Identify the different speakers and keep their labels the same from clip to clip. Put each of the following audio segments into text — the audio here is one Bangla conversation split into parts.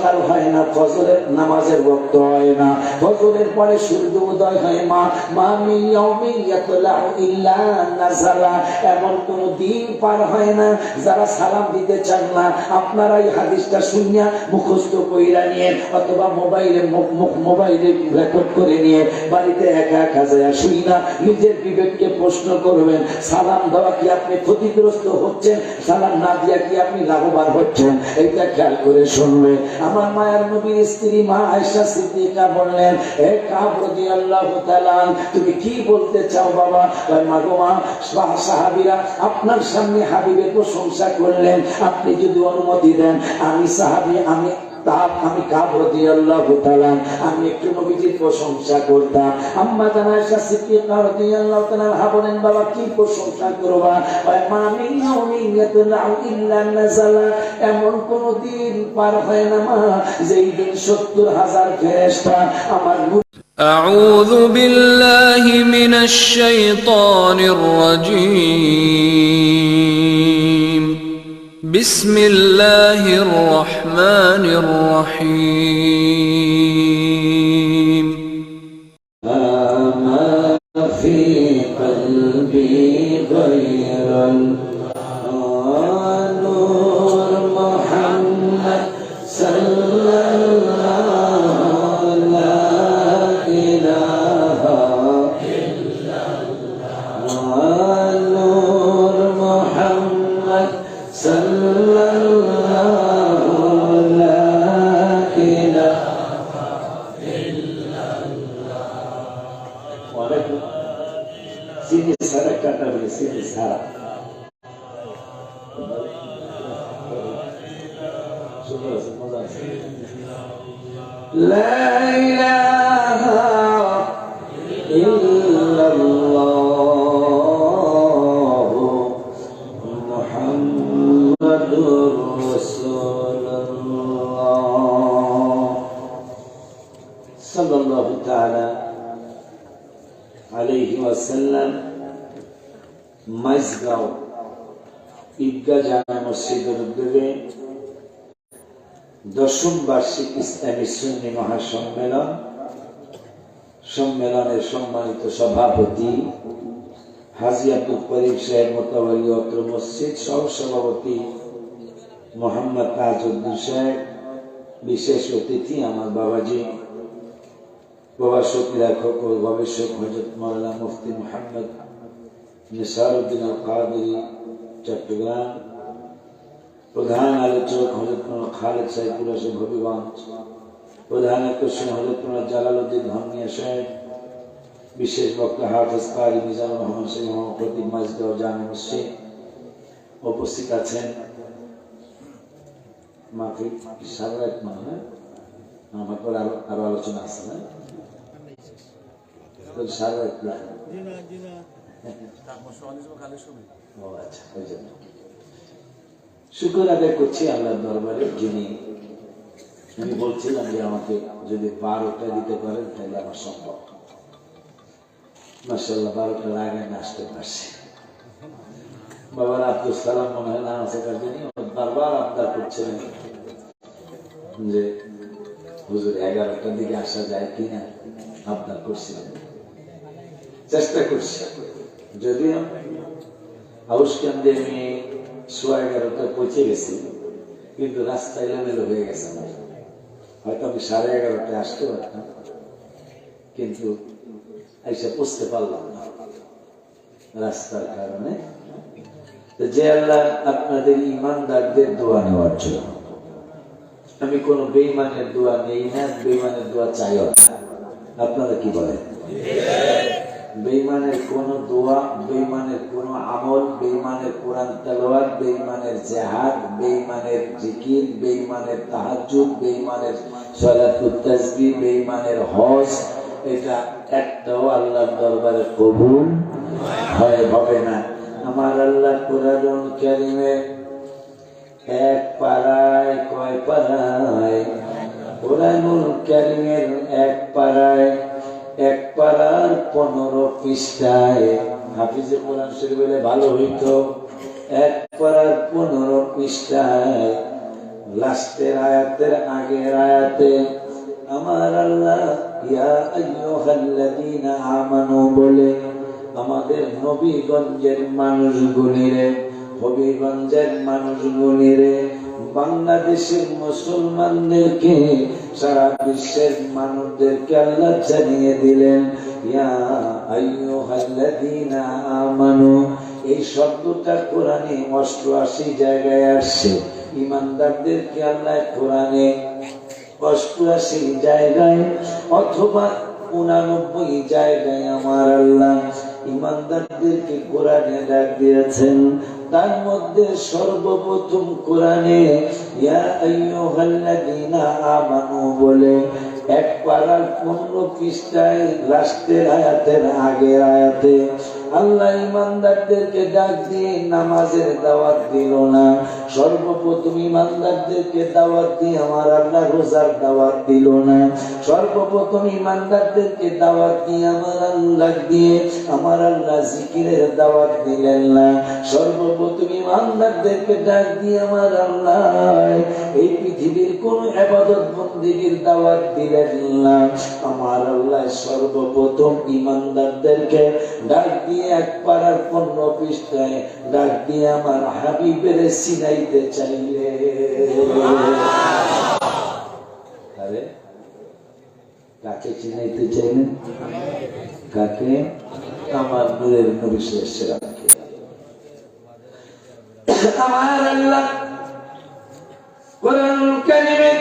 Speaker 1: সকাল হয় না, ফজরের নামাজের ওয়াক্ত হয় না, ফজরের পরে সূর্য উদয় হয় মা মামি ইয়াউমি ইয়াতলাউ ইল্লা নাযালা, এমন কোন দিন পার হয় না যারা সালাম দিতে চান না। আপনারা এই হাদিসটা শুনিয়া মুখস্থ কইরা নিয়ে অথবা মোবাইলে রেকর্ড করে নিয়ে বাড়িতে একা একা যায় শুই না, নিজের বিবেককে প্রশ্ন করবেন, সালাম দেওয়া কি আপনি ক্ষতিগ্রস্ত হচ্ছেন, সালাম না দিয়া কি আপনি লাভবান হচ্ছেন? এইটা খেয়াল করে শুনবে। আমার মায়ের নবীর স্ত্রী মা আয়েশা সিদ্দিকা বললেন, হে কাব রাদিয়াল্লাহু তাআলা, তুমি কি বলতে চাও বাবা? মা গো মা, সাহাবীরা আপনার সামনে হাবিবের প্রশংসা করলেন, আপনি যদি অনুমতি দেন আমি সাহাবী, আমি কাব রাদিয়াল্লাহু তাআলা, আমি একটু নবীজির প্রশংসা করতাম। আম্মা জান আয়েশা সিদ্দিকা রাদিয়াল্লাহু তাআলা বলেন, বাবা কি প্রশংসা করবা? মা মিন ইয়াউমিন ইয়াতলাউ ইল্লা নাযালা, এমন কোন দিন পার হয় না মা যেই দিন ৭০,০০০ ফেরেশতা আমার
Speaker 2: أعوذ بالله من الشيطان الرجيم بسم الله الرحمن الرحيم
Speaker 1: ما في قلبي غير نور محمد صلى الله لا إله إلا الله نور محمد صلى الله لا إله إلا الله. وعليكم سيدي سارة كتب سيدي سارة لا إله إلا الله محمد رسول الله صلى الله تعالى عليه وسلم. মাইজগাঁও ঈদগাহ জামে মসজিদের উদ্যোগে 10ম বার্ষিক ইসলামী সুন্নি মহাসম্মেলন, সম্মেলনের সম্মানিত সভাপতি হাজী আব্দুল করিম সাহেব মোতাওয়ালি অত্র মসজিদ, সহ সভাপতি মোহাম্মদ তাজউদ্দিন সাহেব, বিশেষ অতিথি আমার বাবাজি প্রভাষক লেখক ও গবেষক হযরত মাওলানা মুফতি মুহাম্মদ নিসারউদ্দিন আল কাদেরী চট্টগ্রাম, প্রধান আলোচক হযরত খালেদ সাইফুল হাসান হবিগঞ্জ, প্রধান আকর্ষণ হযরত জালালউদ্দিন ভাঙ্গিয়া সাহেব, বিশেষ বক্তা হাফেজ কারি মিজানুর রহমান সাহেব খতিব মাইজগাঁও জামে মসজিদ। উপস্থিত আছেন মাহফিল সারারাত মানে আমার পর আরো আলোচনা আছে না সারারাত না শুকর আদায় করছি আল্লাহর দরবারে, যিনি আমি বলছিলাম যে আমাকে যদি 12টা দিতে পারেন তাহলে আমার সম্ভব। মাশাআল্লাহ 12টার আগে আমি আসতে পারছি। বাবার আব্দুল সালাম মনে হয় না আছে কাজে বারবার আবদার করছিলেন যে হুজুর 11টার দিকে আসা যায় কিনা, আবদার করছিলেন, চেষ্টা করছি। যদিও হাউসকান্দে আমি 11:15 পৌঁছে গেছি, কিন্তু রাস্তা এলোমেলো হয়ে গেছে। হয়তো আমি 11:30 আসতে পারতাম, কিন্তু এসে পৌঁছতে পারলাম না রাস্তার কারণে। যে আল্লাহ আপনাদের ইমানদারদের দোয়া নেওয়ার জন্য, আমি কোন বেঈমানের দোয়া নেই না, বেঈমানের দোয়া চাইও না। আপনারা কি বলেন? বেঈমানের কোন দোয়া, বেঈমানের কোন আমল, বেঈমানের কোরআন তেলাওয়াত, বেঈমানের জিহাদ, বেঈমানের জিকির, বেঈমানের তাহাজ্জুদ, বেঈমানের সালাতুত তাসবিহ, বেঈমানের হজ, এটা একটাও আল্লাহর দরবারে কবুল হবে না। আমার আল্লাহ কুরআনুল কারীমে এক পারায় কয় পারায়, কুরআনুল কারীমের এক পারায়, এক পারার 15 পৃষ্ঠায়, হাফিজে কোরআন শরীফ বলে ভালো হইতো, এক পারার 15 পৃষ্ঠায় লাস্টের আয়াতের আগের আয়াতে আমার আল্লাহ ইয়া আইয়ুহাল্লাযীনা আমানু বলে আমাদের নবীগঞ্জের মানুষগুলিরে, হবিগঞ্জের মানুষগুলিরে, বাংলাদেশের মুসলমানদেরকে, সারা বিশ্বের মানুষদেরকে আল্লাহ জানিয়ে দিলেন ইয়া আইয়ুহাল্লাযীনা আমানু। এই শব্দটা কোরআনে 88 জায়গায় আসছে। ইমানদারদেরকে আল্লাহ কোরআনে 88 জায়গায় অথবা 89 জায়গায় আমার আল্লাহ ইমানদারদেরকে কোরআনে ডাক দিয়েছেন। তার মধ্যে সর্বপ্রথম কোরআনে ইয়া আইয়ুহাল্লাযীনা আমানু বলে এক পারার 15 পৃষ্ঠায় লাস্টের আয়াতের আগের আয়াতে আল্লাহ ইমানদারদেরকে ডাক দিয়ে নামাজের দাওয়াত দিল না। সর্বপ্রথম ইমানদারদেরকে দাওয়াত দিয়ে আমার আল্লাহ রোজার দাওয়াত দিল না। সর্বপ্রথম ইমানদারদেরকে দাওয়াত দিয়ে আমার আল্লাহ জিকিরের দাওয়াত দিলেন না। সর্বপ্রথম ইমানদারদেরকে ডাক দিয়ে আমার আল্লাহ এই পৃথিবীর কোন ইবাদত বন্দেগীর দাওয়াত দিলেন না। আমার আল্লাহ সর্বপ্রথম ইমানদারদেরকে ডাক দিয়ে এক পারার 15 পৃষ্ঠায় ডাক দিয়ে আমার হাবিবের চিনাইতে চাইলে। আরে কাকে চিনাইতে চাইলেন? কাকে? আমার নূরের নবী সাল্লাল্লাহু আলাইহি ওয়াসাল্লাম। আমার আল্লাহ কোরআনুল কারীমে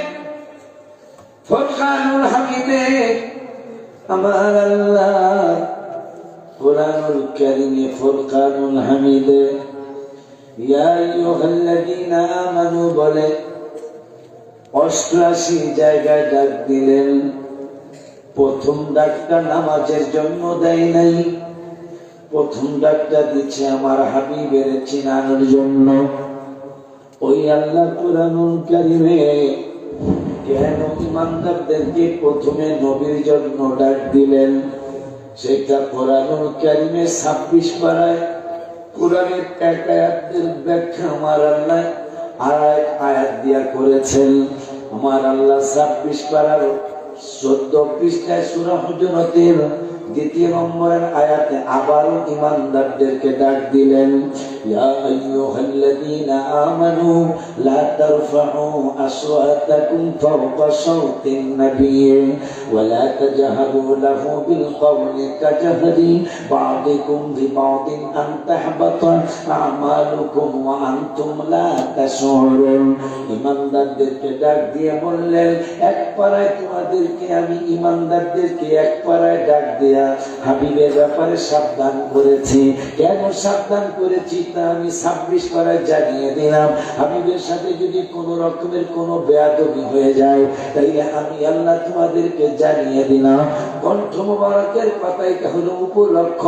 Speaker 1: ফুরকানুল হামিদে আমার আল্লাহ কোরআনুল কারীমে ফুরকানুল হামিদে ইয়া আইয়ুহাল্লাযীনা আমানু বলে 88 জায়গায় ডাক দিলেন। প্রথম ডাকটা নামাজের জন্য দেয় নাই, প্রথম ডাকটা দিচ্ছে আমার হাবিবের চিনানোর জন্য। ওই আল্লাহ কোরআনুল কারীমে কেন ইমানদারদেরকে প্রথমে নবীর জন্য ডাক দিলেন সেটা কোরআনুল কারীমে 26 পারায় কোরআনের এক আয়াতের ব্যাখ্যা আমার আল্লাহ আরেক আয়াত দিয়া করেছেন। আমার আল্লাহ 26 পারার 14 পৃষ্ঠায় সূরা হুজুরাতের 2 নম্বরের আয়াতে আবারও ইমানদারদেরকে ডাক দিলেন ইয়া আইয়ুহাল্লাযীনা আমানু লা তারফাউ আসওয়াতাকুম ফাওকা সাওতিন নাবিয়্যি ওয়া লা তাজহারু লাহু বিল কওলি কাজহরি বা'দিকুম বিবা'দিন আন তাহবাতা আমালুকুম ওয়া আনতুম লা তাশউরুন। ইমানদারদেরকে ডাক দিয়ে বললেন এক পারায় তোমাদেরকে আমি ইমানদারদেরকে এক পারায় ডাক দিয়া হাবিবের ব্যাপারে সাবধান করেছি। কেন সাবধান করেছি তা আমি 26 পারায় জানিয়ে দিলাম। হাবিবের সাথে যদি কোন রকমের কোনো বেয়াদবি হয়ে যায় তাইলে আমি আল্লাহ তোমাদেরকে জানিয়ে দিলাম। কণ্ঠ মোবারকের পাতায় হলো উপলক্ষ,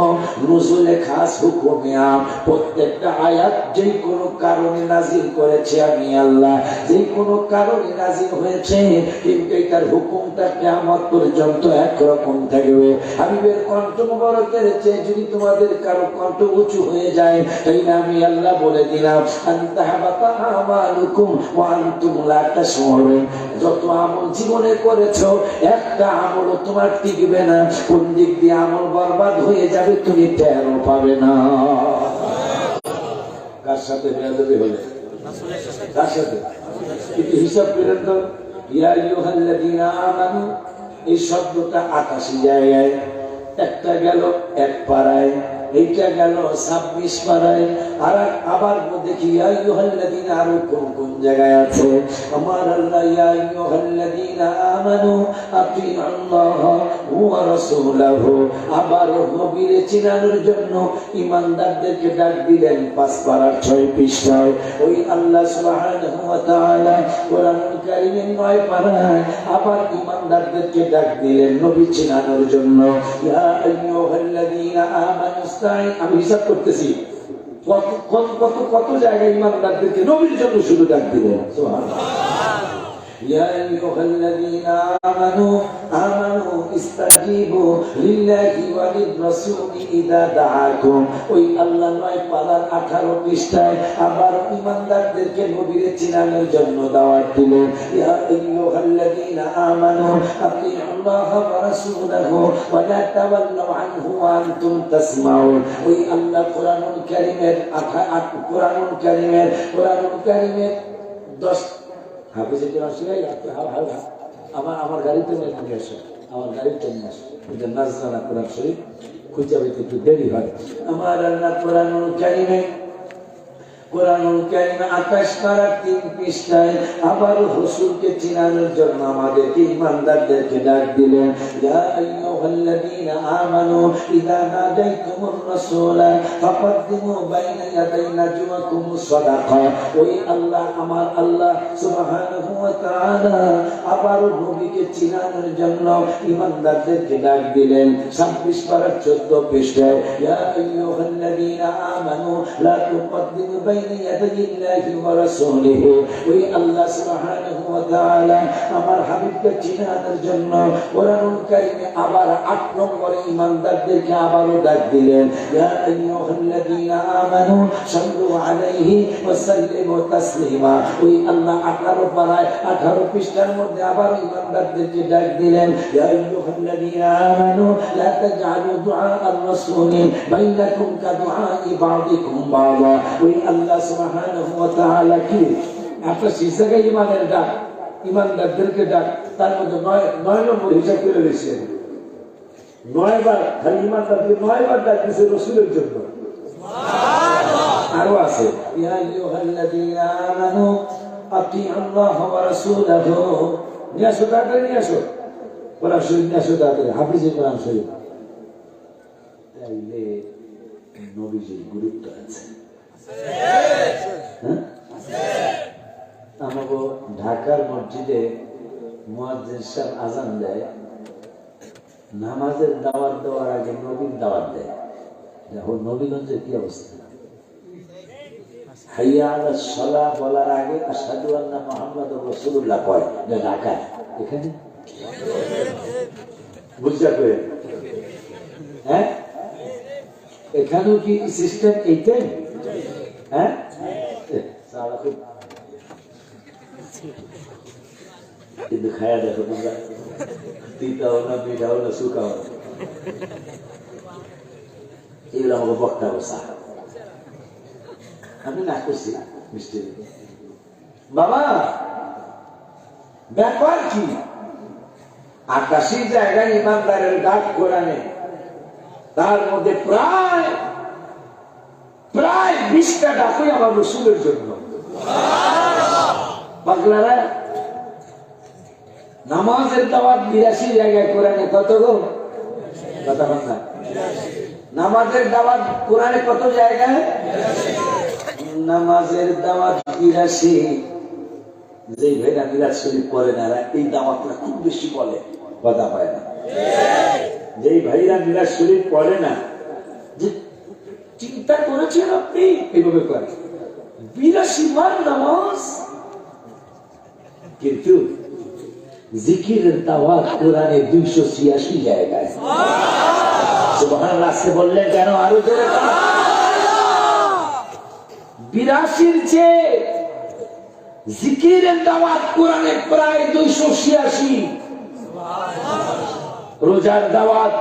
Speaker 1: নুজুলে খাস হুকুমে আম। প্রত্যেকটা আয়াত যেই কোনো কারণে নাজিল করেছে আমি আল্লাহ, যেই কোনো কারণে নাজিল হয়েছে কিন্তু এটার হুকুমটা কিয়ামত পর্যন্ত একরকম থাকবে। হাবিবের কণ্ঠ মোবারকের চেয়ে যদি তোমাদের কারো কণ্ঠ উঁচু হয়ে যায় তাইলে আমি আল্লাহ বলে দিলাম আনতাহাবাতা আমালুকুম ওয়া আনতুম লা তাশউরুন। যত আমল জীবনে করেছো একটা আমলও তোমার টিকবে না, কোন দিক দিয়ে আমল বরবাদ হয়ে যাবে তুমি টেরও পাবে না। কার সাথে বেয়াদবি হলে? কার সাথে? একটু হিসাব করেন তো। ইয়া আইয়ুহাল্লাযীনা আমানু এই শব্দটা 88 জায়গায়, একটা গেল এক পারায়, এইটা গেল 26 পারায়, আর আবার দেখি ইয়া আইয়ুহাল্লাযীনা আরো কোন কোন জায়গায় আছে। আমার আল্লাহ ইয়া আইয়ুহাল্লাযীনা আমানু আতিউল্লাহ ওয়া রাসূলাহু আবার নবীর চিনানোর জন্য ইমানদারদেরকে ডাক দিলেন 5 পারার 6 পৃষ্ঠায়। ওই আল্লাহ সুবহানাহু ওয়া তাআলা কোরআনুল কারীমের 9 পারায় আবার ইমানদারদেরকে ডাক দিলেন নবী চিনানোর জন্য ইয়া আইয়ুহাল্লাযীনা আমানু। আমি হিসাব করতেছি কত জায়গায় ইমানদারদেরকে নবীর জন্য শুধু ডাক দিলেন। সুবহানাল্লাহ। ইয়া আইয়ুহাল্লাযীনা আমানু ইস্তাজিবু লিল্লাহি ওয়া লির-রাসূলি ইযা দাআকুম। ওই আল্লাহ 9 পারার 18 পৃষ্ঠায় আবার ঈমানদারদেরকে নবীর চিনানোর জন্য দাওয়াত দিলেন। ইয়া আইয়ুহাল্লাযীনা আমানু আতিউল্লাহা ওয়া রাসূলাহু ওয়া লা তাওয়াল্লাউ আনহু ওয়া আনতুম তাসমাউন। ওই আল্লাহ কোরআনুল কারীমের কোরআনুল কারীমের 10 হাফেজে কোরআন শিখাই আমার গাড়িতে নিয়ে আসো, আমার গাড়িতে নিয়ে আসো। এটা নাজরানা কোরআন শরীফ খুঁজে পেতে একটু দেরি হয়। আমার আল্লাহ কোরআনুল কারীমে 28 পারার 3 পৃষ্ঠায় আবার রাসূলকে চিনানোর জন্য আমাদেরকে ঈমানদারদেরকে ডাক দিলেন। ইয়া আইয়ুহাল্লাযীনা আমানু ইযা নাদাইতুমুর রাসূলা ফাকদ্দিমু বাইনা ইয়াদাই নাজওয়াকুম সাদাকা। ওই আল্লাহ আমার আল্লাহ সুবহানাহু ওয়া তাআলা আবার নবীকে চিনানোর জন্য ঈমানদারদেরকে ডাক দিলেন। 26 পারার 14 পৃষ্ঠায় ইয়া আইয়ুহাল্লাযীনা আমানু লা তুকদ্দিমু বাইনা ইয়াদাইল্লাহি ওয়া রাসূলিহি। ওই আল্লাহ সুবহানাহু ওয়া তাআলা আমার হাবিবকে চিনানোর জন্য কোরআনুল কারীমে আবার 8 নম্বরে ঈমানদারদেরকে আবারও ডাক দিলেন। ইয়া আইয়ুহাল্লাযীনা আমানু সাল্লু আলাইহি ওয়া সাল্লিমু তাসলিমা। ওই আল্লাহ 18 পারায় 18 পৃষ্ঠার মধ্যে আবার ঈমানদারদেরকে ডাক দিলেন। ইয়া আইয়ুহাল্লাযীনা আমানু লা তাজআলু দুআ আর-রাসূলি বাইনাকুম কাদুআই বা'দিকুম বা'দা। ওই আল্লাহ সুবহানাহু ওয়া তাআলা কি একটা শীর্ষকে ঈমানের ডাক, ঈমানদারদেরকে ডাক, তার মধ্যে 9 নম্বর হিসাব করে রয়েছে। 9 বার খালি ঈমানদারকে 9 বার ডাক দিয়েছে রাসূলের জন্য। সুবহানাল্লাহ। আরো আছে ইয়া আইয়ুহাল্লাযীনা আমানু আতিউল্লাহা ওয়া রাসূলাহু। নিয়ে আসো তাড়াতাড়ি নিয়ে আসো কোরআন শরীফ নিয়ে আসো তাড়াতাড়ি, হাফেজে কোরআন শরীফ। তাইলে নবীজির গুরুত্ব আছে। আমাকে ঢাকার মসজিদে মুয়াজ্জিন সাহেব আযান দেয়, নামাজের দাওয়াত দেওয়ার আগে নবীর দাওয়াত দেয়। দেখো নবীগঞ্জের কি অবস্থা। হাইয়া আলাস সালাহ বলার আগে আশহাদু আন্না মুহাম্মাদুর রাসূলুল্লাহ কয়। ঢাকায় এখানে বুঝা করে, হ্যাঁ এখানেও কি সিস্টেম এইটাই? হ্যাঁ কিন্তু খায়া দেখো তোমরা, তিতাও না মিঠাও না শুকাও না, এগুলো আমাকে বক্তা বসা। আমি না করছি মিষ্টি বাবা, ব্যাপার কি? ৮৮ জায়গায় ঈমানদারের ডাক কোরআনে, তার মধ্যে প্রায় 20টা ডাকই আমার রাসূলের জন্য। পাগলারা, নামাজের দাওয়াত ৮২ জায়গায় কোরআনে কত গো? কথা বল না। নামাজের দাওয়াত কোরআনে কত জায়গায়? নামাজের দাওয়াত ৮২। যে ভাইরা মিলাদ শরীফ পড়ে না, এই দাওয়াতটা খুব বেশি বলে, কথা পায় না। যেই ভাইরা মিলাদ শরীফ পড়ে না, যে চিন্তা করেছেন আপনি এইভাবে করে ৮২ বার নামাজ, কিন্তু জিকিরের দাওয়াত কোরআনে 286 জায়গায়। সুবহানাল্লাহ। আসতে বললেন কেন? আরো জোরে। ৮২-র চেয়ে জিকিরের দাওয়াত কোরআনে প্রায় 286। রোজার দাওয়াত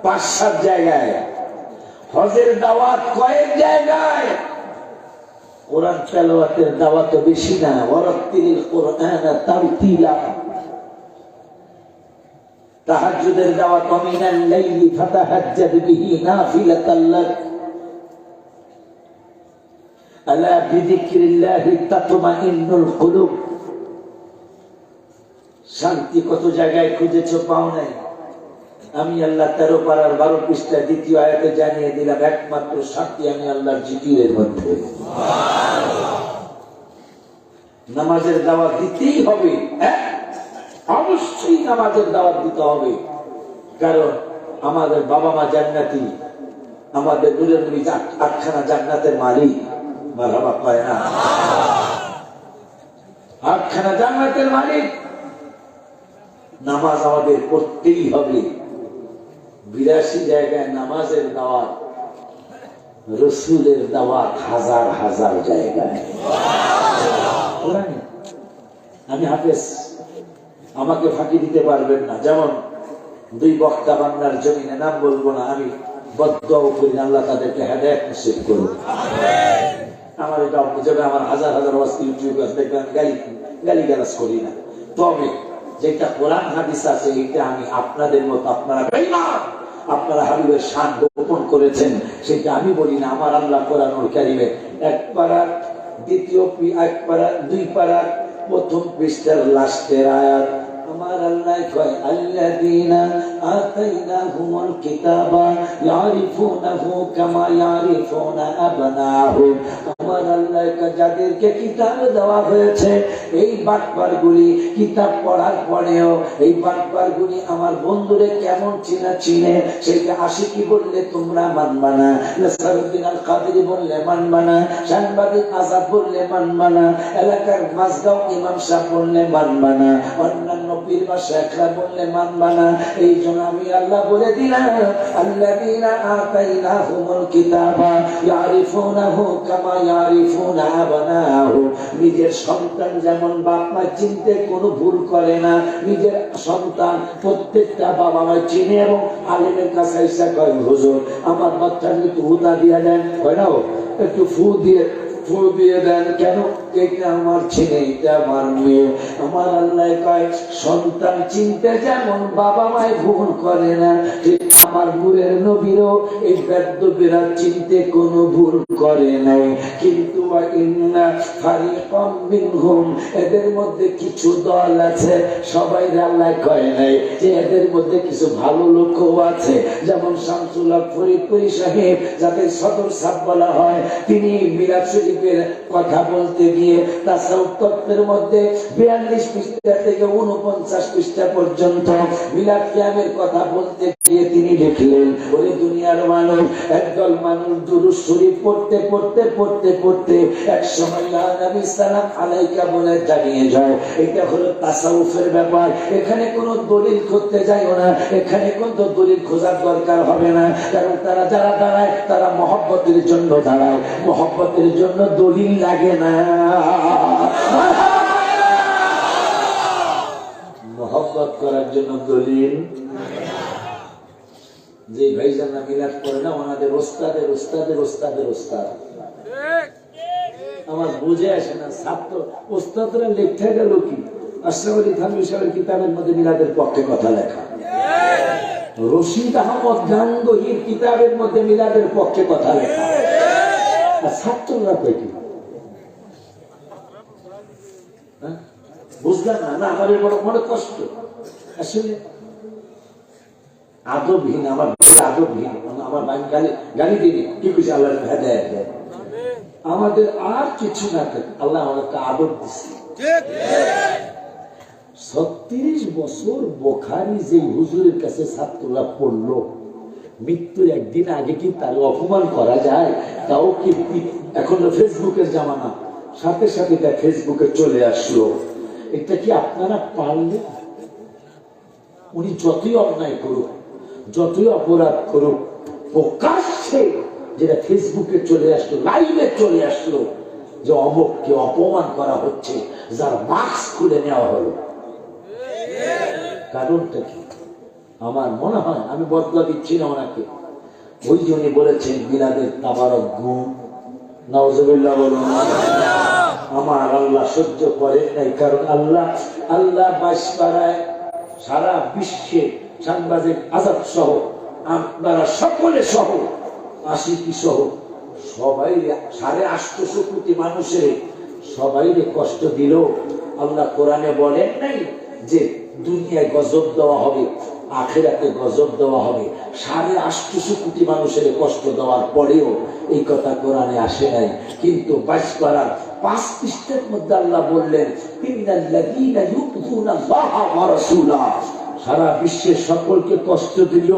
Speaker 1: 5-7 জায়গায়, হজের দাওয়াত কয়েক জায়গায়, কোরআন তেলাওয়াতের দাওয়াত বেশি না। ওয়ারাত্তিলিল কুরআন তারতিলা। তাহাজ্জুদের দাওয়াত মিনাল লাইলি ফাতাহাজ্জাদ বিহি নাফিলাতাল লাক। আলা বিযিকরিল্লাহি তাতমাইন্নুল কুলুব। শান্তি কত জায়গায় খুঁজেছো, পাও নাই। আমি আল্লাহ 13 পারার 12 পৃষ্ঠা 2য় আয়াতে জানিয়ে দিলাম, একমাত্র শান্তি আমি আল্লাহর জিকিরের মধ্যে। নামাজের দাওয়াত দিতেই হবে, অবশ্যই নামাজের দাওয়াত দিতে হবে। কারণ আমাদের বাবা মা জান্নাতি, আমাদের নূরের নবী 8খানা জান্নাতের মালিক। মারহাবা কয় না? 8খানা জান্নাতের মালিক। নামাজ আমাদের পড়তেই হবে। 82 জায়গায় নামাজের দাওয়াত, রসুলের দাওয়াত হাজার হাজার জায়গায়। আমি হাফেজ, আমাকে ফাঁকি দিতে পারবেন না। যেমন 2 বক্তা বাংলার জমিনে, নাম বলবো না, আমি বদদোয়া করি আল্লাহ তাদেরকে হেদায়েত নসিব করুন। আমার এটা অভিযোগে আমার হাজার হাজার ইউটিউবে দেখবেন, গালিগালাজ করি না। তবে যেটা কোরআন হাদিস আছে এটা আমি আপনাদের মতো, আপনারা হাবিবের শান গোপন করেছেন সেটা আমি বলি না। আমার আল্লাহ কোরআনুল কারীমে 1 পারার 2 পারা 2 পারার প্রথম পৃষ্ঠার লাস্টের আয়াত আমার আল্লাহ কয়, আল্লাযীনা আতাইনাহুমুল কিতাবা ইয়ারিফুনাহু কামা ইয়ারিফুনা আবনাহুম। আমার আল্লাহ যাদেরকে কিতাব দেওয়া হয়েছে, এই বাটপারগুলি কিতাব পড়ার পরেও এই বাটপারগুলি আমার বন্ধুরে কেমন চিনে সেটা আশিকি বললে তোমরা মানবা না, নাসরুদ্দিন আল কাদেরী বললে মানবা না, সাংবাদিক আজাদ বললে মানবা না, এলাকার মাসগাঁও ইমাম সাহেব বললে মানবা না, অন্যান্য পীর বা শেখরা বললে মানবা না। এই জন্য আমি আল্লাহ বলে দিলাম, আল্লাযীনা আতাইনাহুমুল কিতাবা ইয়ারিফুনাহু কামা ইয়ারিফুনা আবনাহু। নিজের সন্তান যেমন বাপ মা চিনতে কোনো ভুল করে না, নিজের সন্তান প্রত্যেকটা বাবা মা চিনে এবং আলেমের কাছে এসে কয়, হুজুর আমার বাচ্চাকে একটু হুদা দিয়ে দেন, কয় না একটু ফু দিয়ে দেন, কেন? এটা আমার ছেলে, এটা আমার মেয়ে। আমার আল্লাহ কয়, সন্তান চিনতে যেমন বাবা মায় ভুল করে না, ঠিক আমার নূরের নবীরও এই বেদ্য বিরাট চিনতে কোনো ভুল করে নাই। কিন্তু এদের মধ্যে কিছু দল আছে, সবাই আল্লাহ কয় নাই যে এদের মধ্যে কিছু ভালো লোকও আছে। যেমন শামসুল হক ফরিদপুরি সাহেব, যাকে সদর সাহেব বলা হয়, তিনি মিলাদ শরীফের কথা বলতে গিয়ে তাসাউফ তত্ত্বের মধ্যে 42 পৃষ্ঠা থেকে 49 পৃষ্ঠা পর্যন্ত মিলাদ কিয়ামের কথা বলতে গিয়ে তিনি লিখলেন, ওরে দুনিয়ার মানুষ, একদল মানুষ দুরূদ শরীফ পড়তে এক সময় ইয়া নবী সালাম আলাইকা বলে দাঁড়িয়ে যায়। এটা হলো তাসাউফের ব্যাপার। এখানে কোনো দলিল খুঁজতে যাইও না, এখানে কোনো দলিল খোঁজার দরকার হবে না, কারণ তারা যারা দাঁড়ায় তারা মহব্বতের জন্য দাঁড়ায়, মহব্বতের জন্য দলিল লাগে না। মহব্বত করার জন্য দলিল। যে ভাইজানরা মিলাদ করে না, ওনাদের ওস্তাদ আমার বুঝে আসে না। ছাত্র ওস্তাদরা লেখা গেল কি? আশরাফ আলী থানভী সাহেবের কিতাবের মধ্যে মিলাদের পক্ষে কথা লেখা, রশিদ আহমদ গাঙ্গুহির কিতাবের মধ্যে মিলাদের পক্ষে কথা লেখা, আর ছাত্ররা পেটি বুঝলাম না। আমার বড় বড় কষ্ট আসলে। আদবহীন, আমার আদবহীন, আমার গালি দিনি কি কিছু আল্লাহ হেদায়েত দেয়। আমাদের আর কিছু না থাকে, আল্লাহ আমাদেরকে আদব দিচ্ছে। 36 বছর বুখারী যে হুজুরের কাছে ছাত্ররা পড়লো, মৃত্যুর একদিন আগে কি তার অপমান করা যায়? তাও কি এখন ফেসবুকের জামানা, সাথে সাথে তা ফেসবুকে চলে আসলো। এটা কি আপনারা পারলেন? উনি যতই অন্যায় করুক, যতই অপরাধ করুক, প্রকাশ্যে যেটা ফেসবুকে চলে আসলো, লাইভে চলে আসলো যে অমুককে অপমান করা হচ্ছে, যার মাস্ক খুলে নেওয়া হলো। কারণটা কি? আমার মনে হয়, আমি বদলা দিচ্ছি না ওনাকে, ওই জন্যই বলেছেন মিলাদের তাবারক গুণ, নাউজুবিল্লাহ বলুন। আমার আল্লাহ সহ্য করে নাই, কারণ আল্লাহ 22 পাড়ায় সারা বিশ্বে সাংবাদিক আজাদ সহ আপনারা সকলে সহ, আশিকি সহ সবাই 850 কোটি মানুষের সবাই কষ্ট দিল। আল্লাহ কোরআনে বলেন নাই যে দুনিয়ায় গজব দেওয়া হবে, আখিরাতে গজব দেওয়া হবে। 850 কোটি মানুষের কষ্ট দেওয়ার পরেও এই কথা কোরআনে আসে নাই। কিন্তু 22 পারার 5 পৃষ্ঠার মধ্যে আল্লাহ বললেন, ইন্নাল্লাযীনা ইউযুনাল্লাহা ওয়া রাসূলাহু, সারা বিশ্বের সকলকে কষ্ট দিল,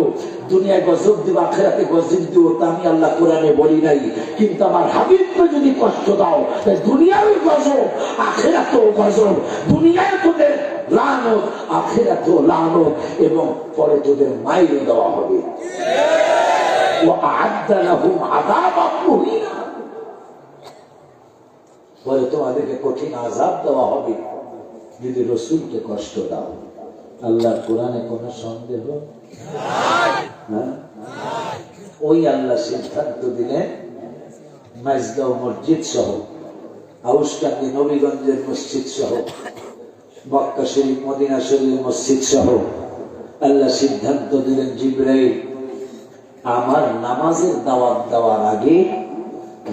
Speaker 1: দুনিয়ায় গজব দিব, আখিরাতে গজব দিব, তা আমি আল্লাহ কোরআনে বলি নাই। কিন্তু আমার হাবিবকে যদি কষ্ট দাও, দুনিয়ায় গজব, আখিরাতেও গজব, দুনিয়ায় তোদের লানত, আখিরাতেও লানত, এবং পরে তোদের মাইর দেওয়া হবে। পরে তোমাদেরকে কঠিন আযাব দেওয়া হবে যদি রাসূলকে কষ্ট দাও। আল্লাহর কোরআনে কোন সন্দেহ নাই। ওই আল্লাহ সিদ্ধান্ত দিলেন মাইজগাঁও মসজিদ সহ, আউশকান্দি নবীগঞ্জের মসজিদ সহ, মক্কা শরীফ মদিনা শরীফ মসজিদ সহ আল্লাহ সিদ্ধান্ত দিলেন জিবরাইল আমার নামাজের দাওয়াত দেওয়ার আগে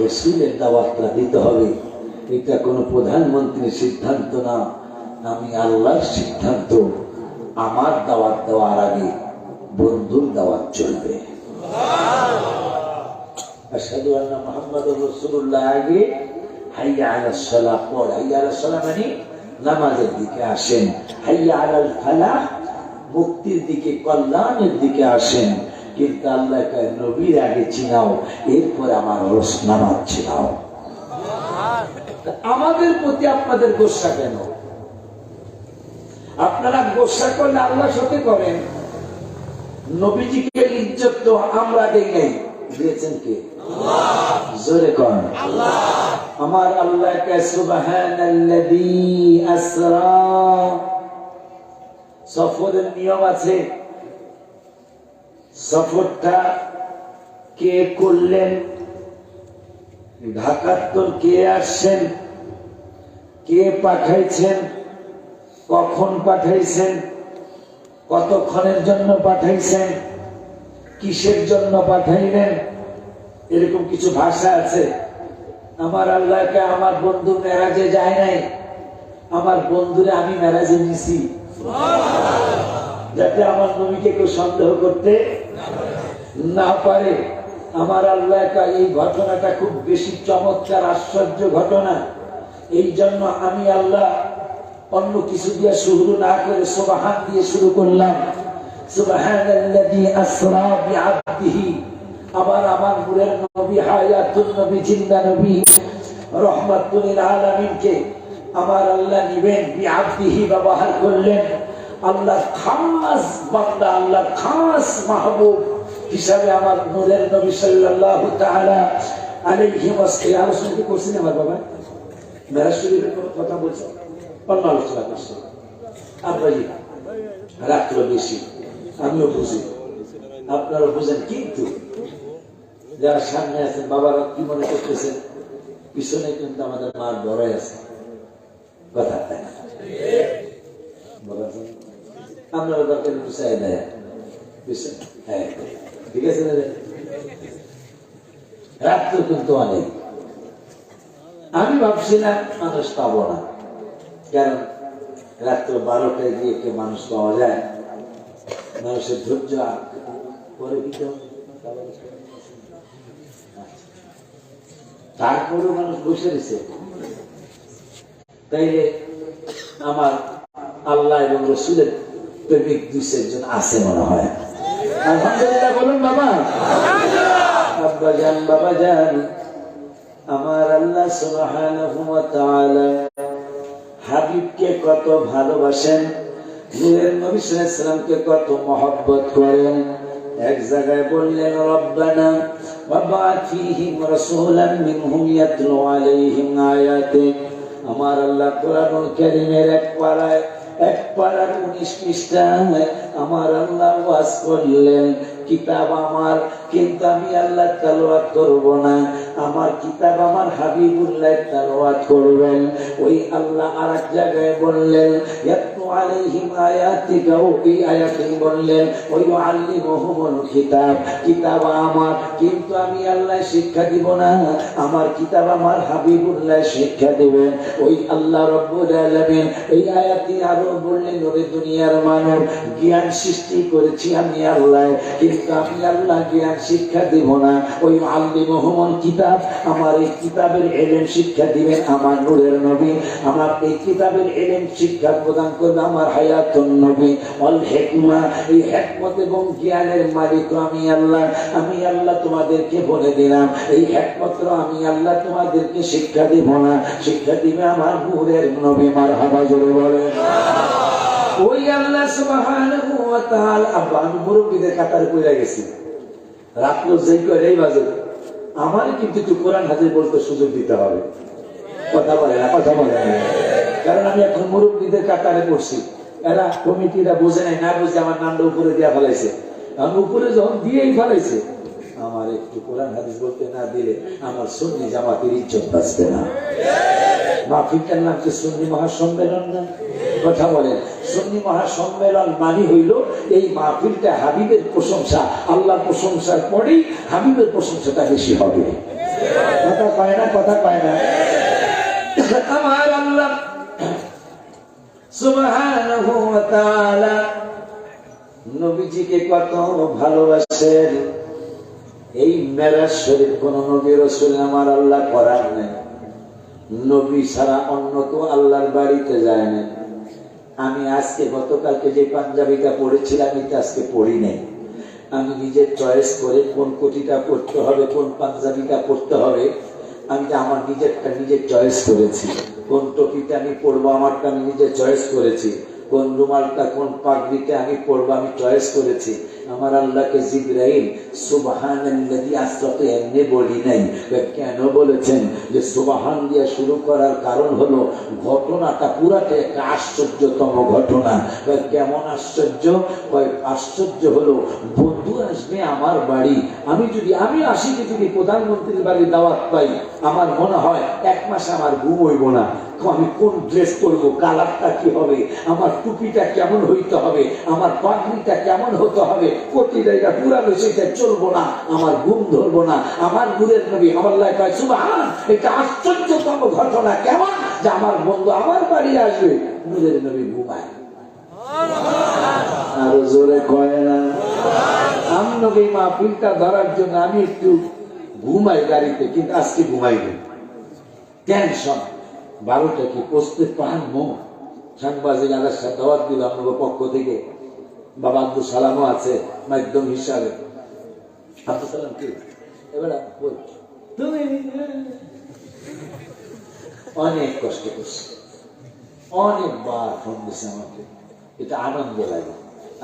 Speaker 1: রাসূলের দাওয়াতটা দিতে হবে। এটা কোনো প্রধানমন্ত্রীর সিদ্ধান্ত না, আমি আল্লাহর সিদ্ধান্ত। আমার দাওয়াত দেওয়ার আগে বন্ধুর দাওয়াত চলবে। আশহাদু আন্না মুহাম্মাদুর রাসূলুল্লাহ আগে হাইয়া আলাস সালাহ পড়। হাইয়া আলাস সালাহ মানে নামাজের দিকে আসেন, হাইয়া আলাল ফালাহ মুক্তির দিকে, কল্যাণের দিকে আসেন। কিন্তু আল্লাহ কয় নবীর আগে চিনাও, এরপর আমার নামাজ চিনাও। আমাদের প্রতি আপনাদের গোসা কেন? আপনারা গোসা করলে আল্লাহর সাথে করেন। নবীজিকে ইজ্জত তো আমরা দেই নাই, দিয়েছেন কে? আল্লাহ। জোরে কোন আল্লাহ। আমার আল্লাহ কে সুবহানাল্লাযী আসরা। সফরের নিয়ম আছে, সফরটা কে করলেন, ঢাকার তোর কে আসছেন, কে পাঠাইছেন, কখন পাঠাইছেন, কতক্ষণের জন্য পাঠাইছেন, কিসের জন্য পাঠাইলেন, এরকম কিছু ভাষা আছে। আমার আল্লাহকে আমার বন্ধু মেরাজে যায় নাই, আমার বন্ধুরে আমি মেরাজে নিছি, যাতে আমার নবীকে কেউ সন্দেহ করতে না পারে। আমার আল্লাহ এই ঘটনাটা খুব বেশি চমৎকার, আশ্চর্য ঘটনা। এই জন্য আমি আল্লাহ অন্য কিছু দিয়ে শুরু না করে সুবহান দিয়ে শুরু করলাম। সুবহানাল্লাযী আসরা বিআবদিহি। আমার নূরের নবী, হায়াতুন নবী, জিন্দা নবী, রাহমাতুল লিল আলামিনকে আমার আল্লাহ নিবেন, বিআবদিহি ব্যবহার করলেন। আল্লাহ খাস বান্দা, আল্লাহ খাস মাহবুব হিসাবে আমার নূরের নবী সাল্লাল্লাহু তাআলা আলাইহি ওয়াসাল্লাম আলোচনা করছেন। আমার বাবা মেরাজ শরীফের কথা বলছে, অন্য আলোচনা করছে। আপনারই রাত্র বেশি, আমিও বুঝি, আপনারা বুঝেন। কিন্তু যারা সামনে আছেন, বাবারা কি মনে করতেছেন, পিছনে কিন্তু আমাদের মার বড়াই আছে, কথা তাই না? আপনারা দরকার একটু চাই দেয় পিছনে, হ্যাঁ ঠিক আছে। রাত্র কিন্তু অনেক, আমি ভাবছিলাম মানুষ পাবো না, কারণ রাত্র 12টায় গিয়ে কে মানুষ পাওয়া যায়? মানুষের ধৈর্য পরে দিতে হবে। তারপরেও মানুষ বসে রয়েছে। তাইলে আমার আল্লাহ এবং রসুলের প্রেমিক দুই চারজন আছে মনে হয়। আলহামদুলিল্লাহ বলুন বাবা। আব্বা জান, বাবা জান, আমার আল্লাহ সুবহানাহু ওয়া তাআলা হাবিবকে কত ভালোবাসেন, নূরের নবী সাল্লাল্লাহু আলাইহি সাল্লামকে কত মহব্বত করেন। এক জায়গায় বললেন রব্বানা ওয়াবআথ ফীহিম রাসূলান মিনহুম ইয়াতলু আলাইহিম আয়াতিক। আমার আল্লাহ কোরআনুল কারীমের এক পারার 19 পৃষ্ঠায় আমার আল্লাহ ওয়াজ করলেন, কিতাব আমার, কিন্তু আমি আল্লাহ তেলাওয়াত করব না, আমার কিতাব আমার হাবিবুল্লাহ তেলাওয়াত করবেন। ওই আল্লাহ আরেক জায়গায় বললেন ইয়াতলু আলাইহিম আয়াতিকা, ওই আয়াতে বললেন ওয়া ইউআল্লিমুহুমুল কিতাব, কিতাব আমার, কিন্তু আমি আল্লাহ শিক্ষা দিব না, আমার কিতাব আমার হাবিবুল্লাহ শিক্ষা দেবেন। ওই আল্লাহ রাব্বুল আলামিন এই আয়াতে আরো বললেন, ওরে দুনিয়ার মানব, জ্ঞান সৃষ্টি করেছি আমি আল্লাহ, কিন্তু আমি আল্লাহ জ্ঞান শিক্ষা দিব না। ওই আল্লিমুহুমুল কিতাব, আমার এই কিতাবের ইলম শিক্ষা দিবেন আমার নূরের নবী, আমার এই কিতাবের ইলম শিক্ষা প্রদান করবেন হলো আমার হায়াতুন নবী ওয়াল হিকমা, এই হিকমত এবং জ্ঞানের মালিক আমি আল্লাহ। আমি আল্লাহ তোমাদেরকে বলে দিলাম, এই হিকমত আমি আল্লাহ তোমাদেরকে শিক্ষা দিব না, শিক্ষা দিবে আমার নূরের নবী। মারহাবা জোরে বলেন। ওই আল্লাহ সুবহানাহু ওয়া তাআলা। আব্বা আমি মুরব্বিদের কাতারে কইরা গেছি, রাত্র যেই করে বাজে আমার কিন্তু একটু কোরআন হাদিস বলতে সুযোগ দিতে হবে। কথা বলে না, কথা বলে না, কারণ আমি এখন মুরব্বিদের কাতারে পড়ছি। এরা কমিটিরা বোঝে নাই, না বুঝে আমার নামটা উপরে দিয়া ফেলাইছে। আমি উপরে যখন দিয়েই ফেলাইছে, আমার একটু কোরআন হাদিস বলতে না দিলে আমার সুন্নি জামাতের ইজ্জত বাঁচবে না। মাহফিলটার নাম কি সুন্নি মহাসম্মেলন না? কথা বলেন। সুন্নি মহাসম্মেলন মানে হইল এই মাহফিলটা হাবিবের প্রশংসা, আল্লাহর প্রশংসার পরেই হাবিবের প্রশংসাটা বেশি হবে। কথা পায় না, কথা পায় না। আমার আল্লাহ সুবহানাহু ওয়া তাআলা নবীজিকে কত ভালোবাসেন। এই মেরাজ শরীফ কোন নবী রাসূল আমার আল্লাহ করার নাই। নবী ছাড়া অন্য তো আল্লাহর বাড়িতে যায় না। আমি আজকে গতকালকে যে পাঞ্জাবিটা পড়েছিলাম এটা আজকে পড়ি নাই। আমি নিজের চয়েস করে কোন কোটিটা পড়তে হবে, কোন পাঞ্জাবিটা পড়তে হবে, আমি আমার নিজেরটা নিজের চয়েস করেছি। কোন টপিটা আমি পড়বো আমারটা আমি নিজে চয়েস করেছি। কোন রুমালটা কোন পাগড়িতে আমি পড়বো আমি চয়েস করেছি। আমার আল্লাহকে জিবরাইল সুবহানাল্লাযী আসরাতে এমনি বলি নাই। কেন বলেছেন যে সুবহান দিয়ে শুরু করার কারণ হলো ঘটনাটা পুরাটা একটা আশ্চর্যতম ঘটনা। কেমন আশ্চর্য? আশ্চর্য হলো বন্ধু আসবে আমার বাড়ি, আমি আসি যদি প্রধানমন্ত্রীর বাড়ি দাওয়াত পাই, আমার মনে হয় 1 মাস আমার ঘুম হইব না। আমি কোন ড্রেস পরবো, কালারটা কি হবে, আমার টুপিটা কেমন হইতে হবে, আমার পাগড়িটা কেমন হতে হবে, প্রতি জায়গা পুরানো সেটা চলবো না, আমার ঘুম ধরবো না। আমার নূরের নবী আমার কয় সুবহান, এটা আশ্চর্যতম ঘটনা। কেমন? যে আমার বন্ধু আমার বাড়ি আসবে, নূরের নবী ঘুমায়। আরো জোরে কয় না? আমি মাহফিলটা ধরার জন্য আমি একটু ঘুমাই গাড়িতে, কিন্তু আজকে ঘুমাইনি। টেনশন 12টা কি প্রস্তুত পান মো সাংবাদিক আদার সাথে দাওয়াত দিল আপনার পক্ষ থেকে। বাবা আব্দুল সালামও আছে মাধ্যম হিসাবে। আব্দুল সালাম কি এবার তুমি অনেক কষ্ট করছে, অনেকবার ফোন দিচ্ছে আমাকে। এটা আনন্দ লাগে।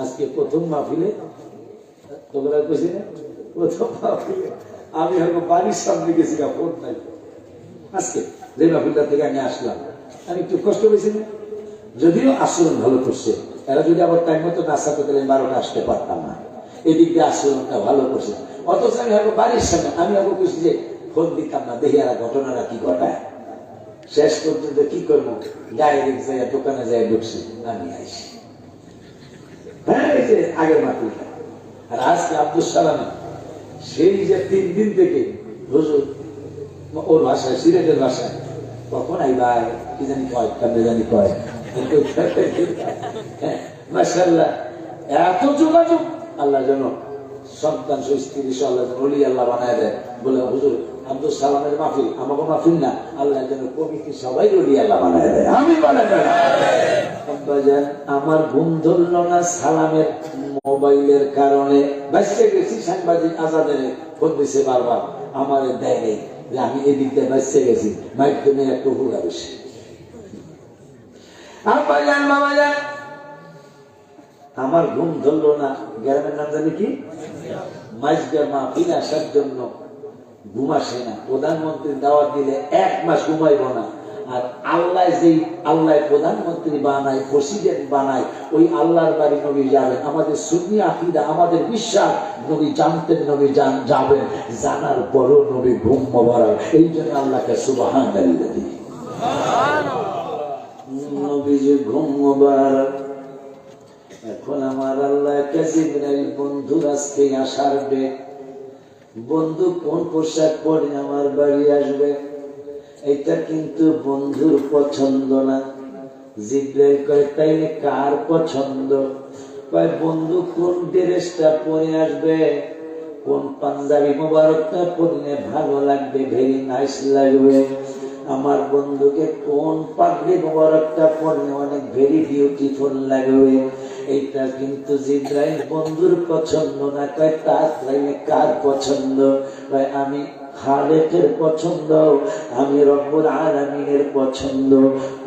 Speaker 1: আজকে প্রথম মাহফিলে তোমরা কইছি না, প্রথম মাহফিলে আমি হয়তো বাড়ির সামনে গেছি না, ফোন নাই। আজকে যে মাহফিলটা থেকে আমি আসলাম, আমি একটু কষ্ট পেয়েছি না, যদিও আচরণ ভালো করছে। এরা যদি আবার টাইম মতো না আসতে তাহলে 12টা আসতে পারতাম না। এদিক দিয়ে আচরণটা ভালো করছে। অথচ আমি হয়তো বাড়ির সামনে, আমি হয়তো কইছি যে ফোন দিতাম না, দেখি এরা ঘটনাটা কি ঘটায়। শেষ পর্যন্ত কি করবো, ডাইরেক্ট যাই দোকানে যাই ঢুকছি, আমি আইসি। হ্যাঁ, এই যে আগের মাহফিলটা। আর আজকে আব্দুল সালাম সেই যে 3 দিন থেকে হুজুর ওর ভাষায়, সিলেটের ভাষায়, কখন আইবাই কি জানি কয়, কেমনে জানি কয়। মাশাআল্লাহ, এত যোগাযোগ। আল্লাহ যেন সন্তান সুস্ত্রী আল্লাহ যেন ওলি আল্লাহ বানায় দেয়। বলে হুজুর আব্দুল সালামের মাহফিল আমাকে মাহফিল না, আল্লাহ যেন কমিটি সবাই ওলি আল্লাহ বানায় দেয়। আমি বানাই আমার ঘুম ধরল না সালামের মোবাইলের কারণে। বাঁচতে গেছি, সাংবাদিক আজাদের ফোন দিছে বারবার, আমার দেয় নেই যে আমি এদিক দিয়ে বাঁচতে গেছি, মাধ্যমে একটু হুড়া বেশি। আমার ঘুম ধরল না। গ্রামের নাম জানি কি, মাইজগার মাহফিল আসার জন্য ঘুম আসে না। প্রধানমন্ত্রী দাওয়াত দিলে 1 মাস ঘুমাইব না। আর আল্লাহ যেই আল্লাহ প্রধানমন্ত্রী বানায়, প্রেসিডেন্ট বানায়, ওই আল্লাহর বাড়ি নবী যাবেন। আমাদের সুন্নি আকীদা, আমাদের বিশ্বাস, নবী জানতেন, নবী যাবেন, জানার পরও নবী ঘুম মোবারক। এই জন্য আল্লাহকে সুবহানাল্লাহ। নবীজি ঘুম মোবারক। এখন আমার আল্লাহ জিবরাইল বন্ধুর আজকে আসার ডেট। বন্ধু কোন পোশাক পরে আমার বাড়ি আসবে, এটা কিন্তু বন্ধুর পছন্দ না। জিবরাইল কয় তাইলে কার পছন্দ? কয় বন্ধু কোন ড্রেসটা পরে আসবে, কোন পাঞ্জাবি মোবারকটা পরলে ভালো লাগবে, ভেরি নাইস লাগবে। আমার বন্ধুকে কোন পাগড়ি মোবারকটা পরলে অনেক ভেরি বিউটিফুল লাগবে। এইটা কিন্তু জিব্রাইল বন্ধুর পছন্দ না, কয় তাহলে কার পছন্দ? কয় আমি খালেকের পছন্দ, আমি রব্বুল আলামিনের পছন্দ।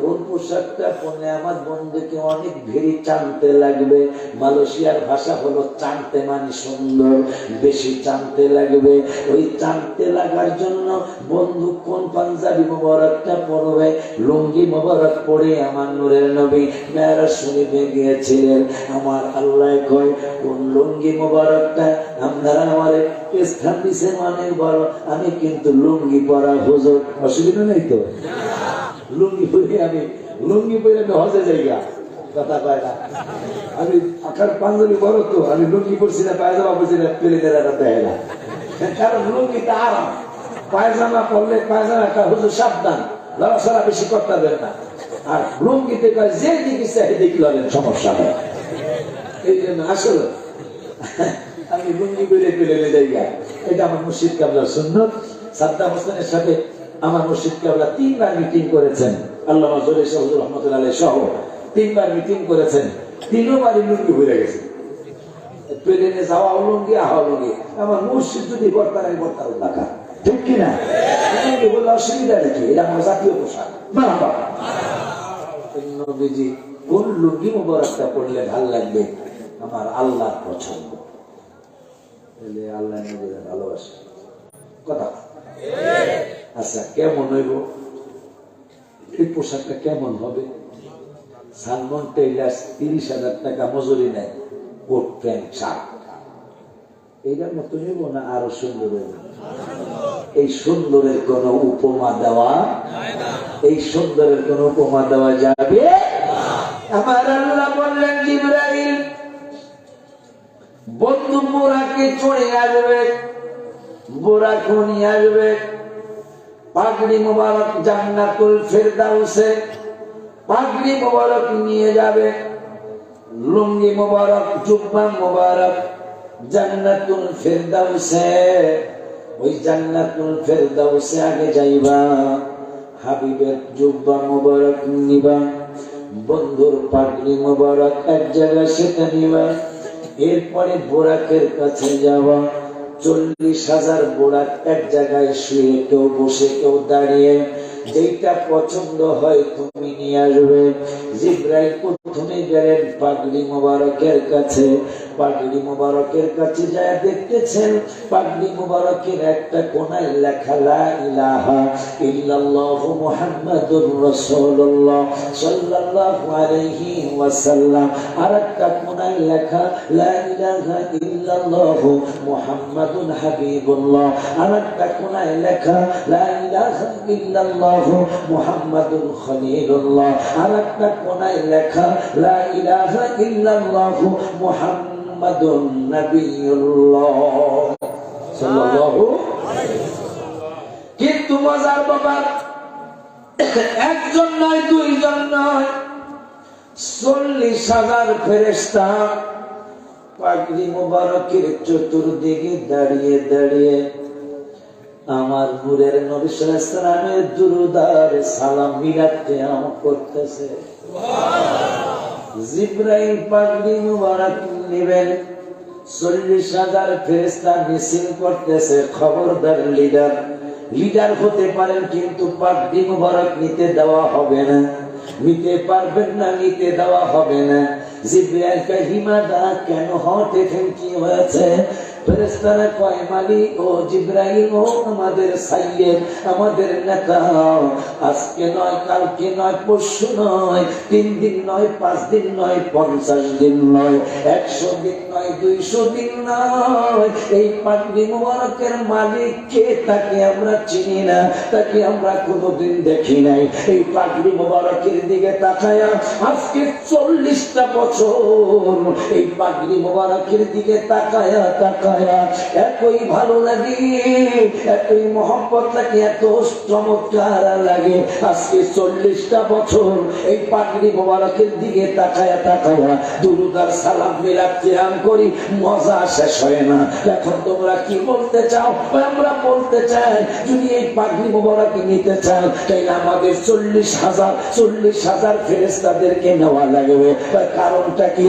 Speaker 1: কোন পোশাকটা পরলে আমার বন্ধুকে অনেক ভেরি টানতে লাগবে? মালয়েশিয়ার ভাষা হলো টানতে মানে সুন্দর, বেশি টানতে লাগবে। ওই টানতে লাগার জন্য বন্ধু কোন পাঞ্জাবি মোবারকটা পরবে? লুঙ্গি মোবারক পরে আমার নূরের নবী মেরাজ শরীফে গিয়েছিলেন। আমার আল্লাহ কয় কোন লুঙ্গি মোবারকটা আপনারা আমার স্থান দিছে মানে বড়, আমি কিন্তু লুঙ্গি পরা হুজুর, অসুবিধা নেই তো? লুঙ্গি পরে আমি হজে যাইগা, কথা কয় না। আমি আকার পাঞ্জাবি বড় তো, আমি লুঙ্গি পরছি না, পায়জামা পরছি না, পেলে দেয় না। কারণ লুঙ্গিটা আরাম, পায়জামা পরলে পায়জামাটা হুজুর সাবধান, লড়াচড়া বেশি করতে দেন না। আর লুঙ্গিতে কয় যে দিকে চাই দেখি লড়েন, সমস্যা নেই। এই জন্য আসলে আমি লুঙ্গি করে পেলে যাইগা, এটা আমার মুর্শিদ কাবলার সুন্নত। সাদ্দাম হোসেনের সাথে আমার মুর্শিদ কাবলা 3 বার মিটিং করেছেন, আল্লামা জলিল শাহ হুজুর রহমাতুল্লাহ আলাইহি সহ 3 বার মিটিং করেছেন। 3 বারই লুঙ্গি ঘুরে গেছে, প্লেনে যাওয়া লুঙ্গি, আহা লুঙ্গি। আমার মুর্শিদ যদি বর্তার টাকা, ঠিক কিনা? লুঙ্গি বললে অসুবিধা নাকি? এটা আমার জাতীয় পোশাক। নবীজি কোন লুঙ্গি মোবারকটা পড়লে ভাল লাগবে? আমার আল্লাহর পছন্দ, আল্লাহ নবীর ভালোবাসে। কথা আচ্ছা, কেমন হইব এই পোশাকটা? কেমন হবে? সালমন টেইলার 30,000 টাকা মজুরি নেয়, কোট প্যান্ট শার্ট, এইটার মতো হইব না আরো সুন্দর হইব? এই সুন্দরের কোন উপমা দেওয়া, এই সুন্দরের কোন উপমা দেওয়া যাবে? আমার আল্লাহ বললেন জিবরাইল বন্ধু বোরাকে চড়ে আসবে, বোরাক নিয়ে আসবে, পাগড়ি মোবারক জান্নাতুল ফেরদাউসে পাগড়ি মোবারক নিয়ে যাবে, লুঙ্গি মোবারক জুব্বা মোবারক জান্নাতুল ফেরদাউসে। ওই জান্নাতুল ফেরদাউসে আগে যাইবা, হাবিবের জুব্বা মোবারক নিবা, বন্ধুর পাগড়ি মোবারক এক জায়গায় সেটা নিবা। এরপরে বোরাকের কাছে যাওয়া, 40,000 বোরাক এক জায়গায় শুয়ে, কেউ বসে কেউ দাঁড়িয়ে, যেটা পছন্দ হয় তুমি নিয়ে আসবে। জিবরাইল প্রথমে গেলেন পাগড়ি মোবারকের কাছে, পাগড়ি মোবারকের কাছে যায় দেখতেছেন পাগড়ি মোবারকের একটা কোনায় লেখা লা ইলাহা ইল্লাল্লাহু মুহাম্মাদুর রাসূলুল্লাহ সাল্লাল্লাহু আলাইহি ওয়াসাল্লাম, আর একটা কোনায় লেখা লা ইলাহা ইল্লাল্লাহু মুহাম্মাদুন হাবিবুল্লাহ, আর একটা কোনায় লেখা লা ইলাহা ইল্লাল্লাহু মুহাম্মাদুন খলিলুল্লাহ, আর একটা কোনায় লেখা লা ইলাহা ইল্লাল্লাহু মুহাম্মাদুন নবিয়ুল্লাহ সাল্লাল্লাহু আলাইহি ওয়াসাল্লাম। কিন্তু মজার ব্যাপার, একজন নয়, দুইজন নয়, 40,000 ফেরেশতা পাগড়ি মোবারকের চতুর্দিকে দাঁড়িয়ে দাঁড়িয়ে আমার নূরের নবী সাল্লাল্লাহু আলাইহি ওয়াসাল্লামের দুরূদ আর সালাম মিলাতে করতেছে। জিবরাইল পাগড়ি মোবারক নেবেন, 40,000 ফেরেশতা মিছিল করতেছে। খবরদার, লিডার হতে পারেন কিন্তু পাগড়ি মোবারক নিতে দেওয়া হবে না, নিতে পারবেন না, নিতে দেওয়া হবে না। জিবরাইল কে হিমাদা কেন হতে কি হয়েছে? ফেরেশতারা কয় মালিক ও জিবরাইল ও আমাদের সাইয়্যিদ, আমাদের নেতা, আজকে নয়, কালকে নয়, পরশু নয়, 3 দিন নয়, 5 দিন নয়, 50 দিন নয়, 100 দিন নয়, 200 দিন নয়, এই পাগড়ি মোবারকের মালিক কে তাকে আমরা চিনি না, তাকে আমরা কোনোদিন দেখি নাই। এই পাগড়ি মোবারকের দিকে তাকায়া আজকে 40টা বছর এই পাগড়ি মোবারকের দিকে তাকায়া মায়া এতই ভালো লাগে, এতই মহব্বত লাগে, এত চমৎকার লাগে। আজকে 40টা বছর এই পাগড়ি মোবারকের দিকে তাকায়া তাকায়া দুরূদ আর সালাম মিলাদ কিরাম করি, মজা শেষ হয় না। এখন তোমরা কি বলতে চাও? আমরা বলতে চাই যদি এই পাগড়ি মোবারক নিতে চান তাহলে আমাদের 40,000 ফেরেশতাদেরকে নেওয়া লাগবে। কারণটা কি?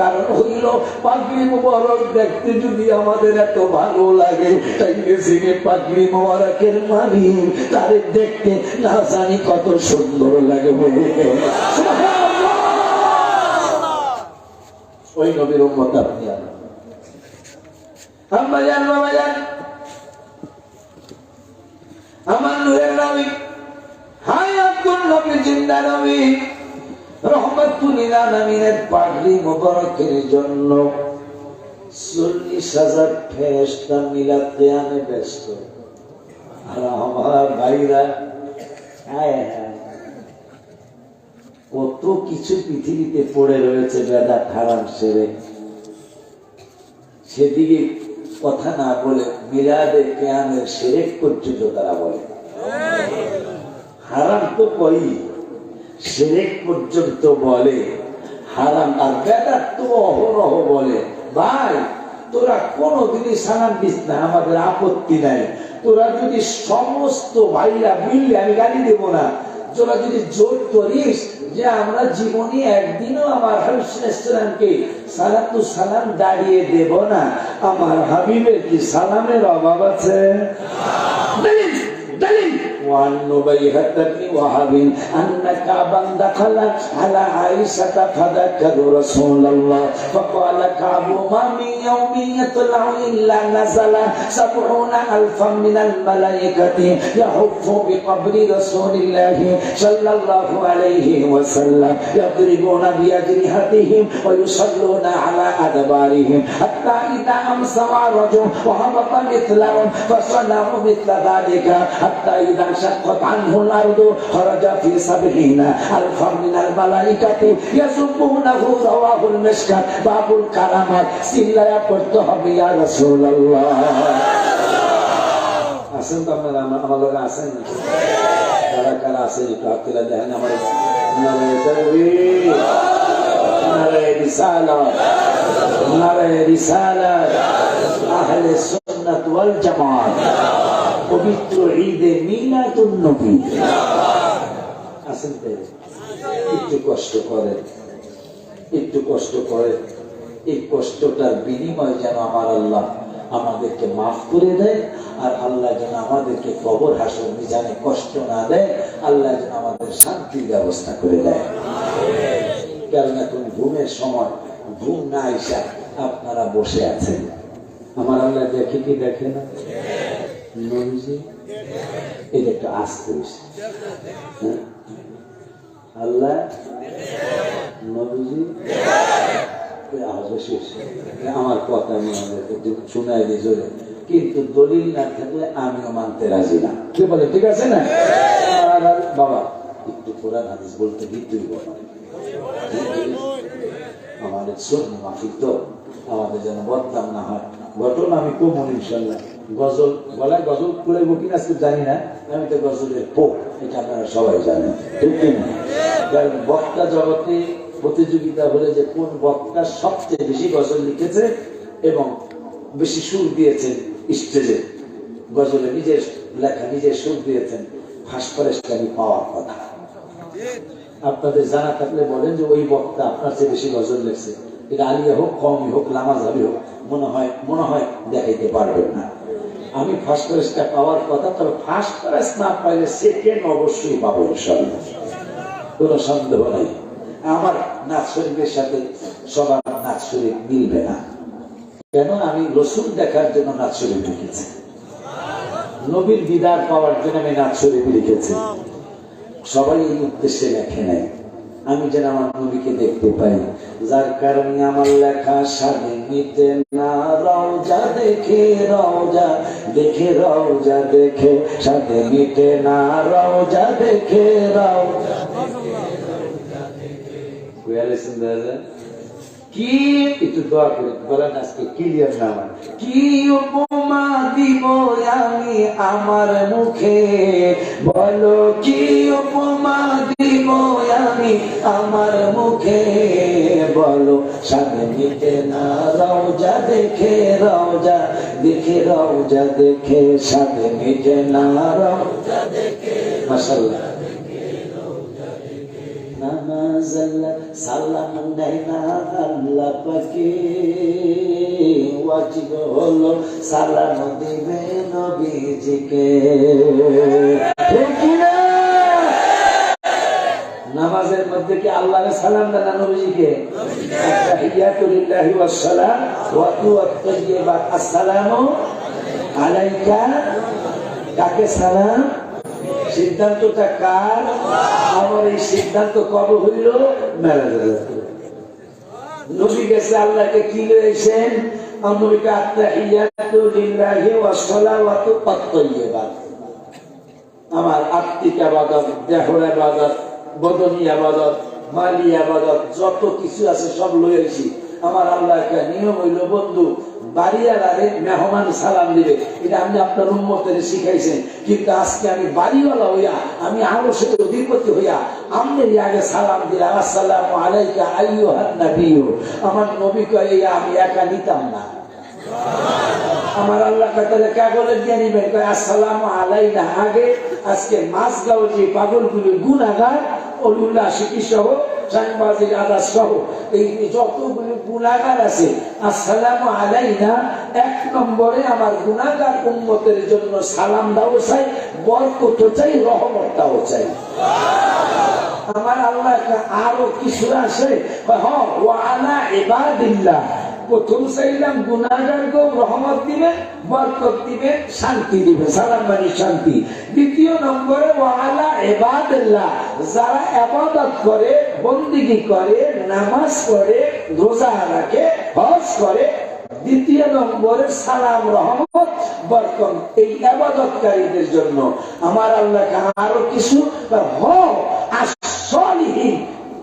Speaker 1: কারণ হইল পাগড়ি মোবারক দেখতে যদি আমাদের এত ভালো লাগে তাইলে যিনি পাগড়ি মোবারকের মালিক তারে দেখতে না জানি কত সুন্দর লাগবে। ওই নবীর উম্মত আপনি আমরা জানবো বাজান আমার নূরের নবী, হায়াতুল নবী, জিন্দা নবী, রহমাতুল লিল আলামিনের পাগড়ি মোবারকের জন্য 40,000 ফেরেশতা মিলাদ কিয়ামে ব্যস্ত। আর আমার ভাইরা কত কিছু পৃথিবীতে পড়ে রয়েছে বেদাত হারাম সেরে, সেদিকে কথা না বলে মিলাদে কিয়ামের শিরক পর্যন্ত তারা বলে। হারাম তো কই, শিরক পর্যন্ত বলে হারাম, আর বেদাত তো অহরহ বলে। ভাই তোরা কোনদিনই সালাম দিস না, আমাদের আপত্তি নাই। তোরা যদি সমস্ত ভাইরা মিললে, আমি গালি দেব না, তোরা যদি জোর করিস যে আমরা জীবনে একদিনও আমার হাবিবকে সালাম দাঁড়িয়ে দেব না, আমার হাবিবের কি সালামের অভাব আছে? دليل وعن نبيهة بن وهب أن كعبا دخل على عائشة فذكر رسول الله فقال كعب ما من يوم يطلع إلا نزل 70,000 من الملائكة يحف بقبر رسول الله صلى الله عليه وسلم يضربون بأجنحتهم ويصلون على أدبارهم حتى إذا أمسى رجل وهبط مثلهم فصنعوا مثل ذلك حتى إذا انشقت عنه الأرض خرج في 70,000 من الملائكة يسبونه رواه المشكاة باب الكرامات সিল্লায়া পড়তে হবে ইয়া রাসূলুল্লাহ। আসেন তো আপনারা, আমার লোক আসেন না? কারা কারা আসেন একটু হাত তুলে দেখেন। আমার নারে তাকবীর, নারে রিসালাত, নারে রিসালাত, আহলে সুন্নাত ওয়াল জামাত, পবিত্র ঈদে মিলাদুন নবী। আসেন তো, একটু কষ্ট করেন, একটু কষ্ট করেন। এই কষ্টটার বিনিময় যেন আমার আল্লাহ আমাদেরকে মাফ করে দেয়, আর আল্লাহ যেন আমাদেরকে কবর হাসর মিজানে কষ্ট না দেয়, আল্লাহ যেন আমাদের শান্তির ব্যবস্থা করে দেয়। কারণ এখন ঘুমের সময়, ঘুম না আইসা আপনারা বসে আছেন। আমার আল্লাহ দেখে কি দেখে না? নবীজি এটা একটু আসতে আল্লাহ নবীজি আমার কথা শোনায় দিয়ে জোরে, কিন্তু দলিল না থাকলে আমিও মানতে রাজি না। কে বলে ঠিক আছে না? বাবা একটু কোরআন হাদিস বলতে দিতেই বলো, আমাদের সুন্নি মাফিক তো, আমাদের যেন বদনাম না হয়। ঘটনা আমি কমন ইনশাল্লাহ। গজল গলায় গজল করে বকি না জানি না, আমি তো গজলের পোক, এটা আপনারা সবাই জানেন, ঠিক কিনা? কারণ বক্তা জগতে প্রতিযোগিতা হলে যে কোন বক্তা সবচেয়ে বেশি গজল লিখেছে এবং বেশি সুর দিয়েছেন স্টেজে, গজলে নিজের লেখা নিজের সুর দিয়েছেন, ফার্স্ট পুরস্কারই পাওয়ার কথা। আপনাদের জানা থাকলে বলেন যে ওই বক্তা আপনার চেয়ে বেশি গজল লিখছে, এটা আলিয়া হোক, কমই হোক, লামাজাবি হোক, মনে হয় দেখাইতে পারবেন না। আমি ফার্স্ট পুরস্কার পাওয়ার কথা, তবে ফার্স্ট প্রাইজ না পাইলে সেকেন্ড অবশ্যই পাবো ইনশাআল্লাহ, কোনো সন্দেহ নেই। আমার নাচ শরীফের সাথে সবার নাচ শরীফ মিলবে না। কেন? আমি রসুল দেখার জন্য নাচ শরীফ লিখেছি, নবীর দিদার পাওয়ার জন্য আমি নাচ শরীফ লিখেছি। সবাই এই উদ্দেশ্যে লেখে নাই, আমি যেন আমার নবীকে দেখতে পাই, যার কারণে আমার লেখা সাথে মিটে না। রওজা দেখে, রওজা দেখে, রওজা দেখে সাথে মিটে না। রওজা দেখে, রওজা কি একটু দোয়া করে বলেন আজকে ক্লিয়ার না আমার কি উপমা দিব আমি আমার মুখে বলো কি উপমা দিব আমি আমার মুখে বলো সামনে নিতে না রওজা দেখে সামনে নিতে না রওজা দেখে মাশাআল্লাহ নামাজ আল্লাহ সালাম দেয় না আল্লাহ পাকে ওয়াজিব হলো সালাম দিবে নবীজিকে ঠিক না নামাজের মধ্যে কি আল্লাহকে সালাম দেয় না নবীজিকে তাহিয়াতু লিল্লাহি ওয়াস সালাম ওয়া তাইয়্যিবাত আসসালামু আলাইকা কাকে সালাম সিদ্ধান্তটা কার আমার এই সিদ্ধান্ত কবে হইল মেরাজের নবী গেছে আল্লাহকে কি লয়েছেন নবীকে আত্তাহিয়াতু লিল্লাহি ওয়াস সালাওয়াতু আত-তাইয়্যিবাত আমার আত্মিক ইবাদত দেহর ইবাদত বদনী ইবাদত মালি ইবাদত যত কিছু আছে সব লয়েছি আমার আল্লাহ একটা নিয়ম হইল বন্ধু বাড়িওয়ালারে মেহমান সালাম দিবে এটা আপনি আপনার উম্মতের শিখাইছেন কিন্তু আজকে আমি বাড়িওয়ালা হইয়া আমি আরো সেটা অধিপতি হইয়া আমনেরই আগে সালাম দিলাম আসসালামু আলাইকা আইয়ুহান নাবিয়্যু আমার নবীকে আমি একা নিতাম না আমার আল্লাহ কাতারে কাগজে দিয়ে নিবেন আসসালামু আলাইনা আগে আজকে মাসগাঁও যে পাগলগুলি গুনাহগার উল্লাসিকি সহ সাংবাদিক আদাস সহ এই যতগুলি গুনাহগার আছে আসসালামু আলাইনা এক নম্বরে আমার গুনাহগার উম্মতের জন্য সালাম দাও চাই বরকত চাই রহমতটাও চাই আমার আল্লাহ আরো কিছু আছে ওয়া আলা ইবাদিল্লাহ প্রথম চাইলাম গুনাহগারকেও রহমত দিবে বরকত দিবে শান্তি দিবে সালাম মানে শান্তি দ্বিতীয় নম্বরে ওয়া আলা ইবাদিল্লাহ যারা ইবাদত করে বন্দেগী করে নামাজ পড়ে রোজা রাখে হজ করে দ্বিতীয় নম্বরে সালাম রহমত বরকত এই ইবাদতকারীদের জন্য আমার আল্লাহকে আরো কিছু আসলিহীন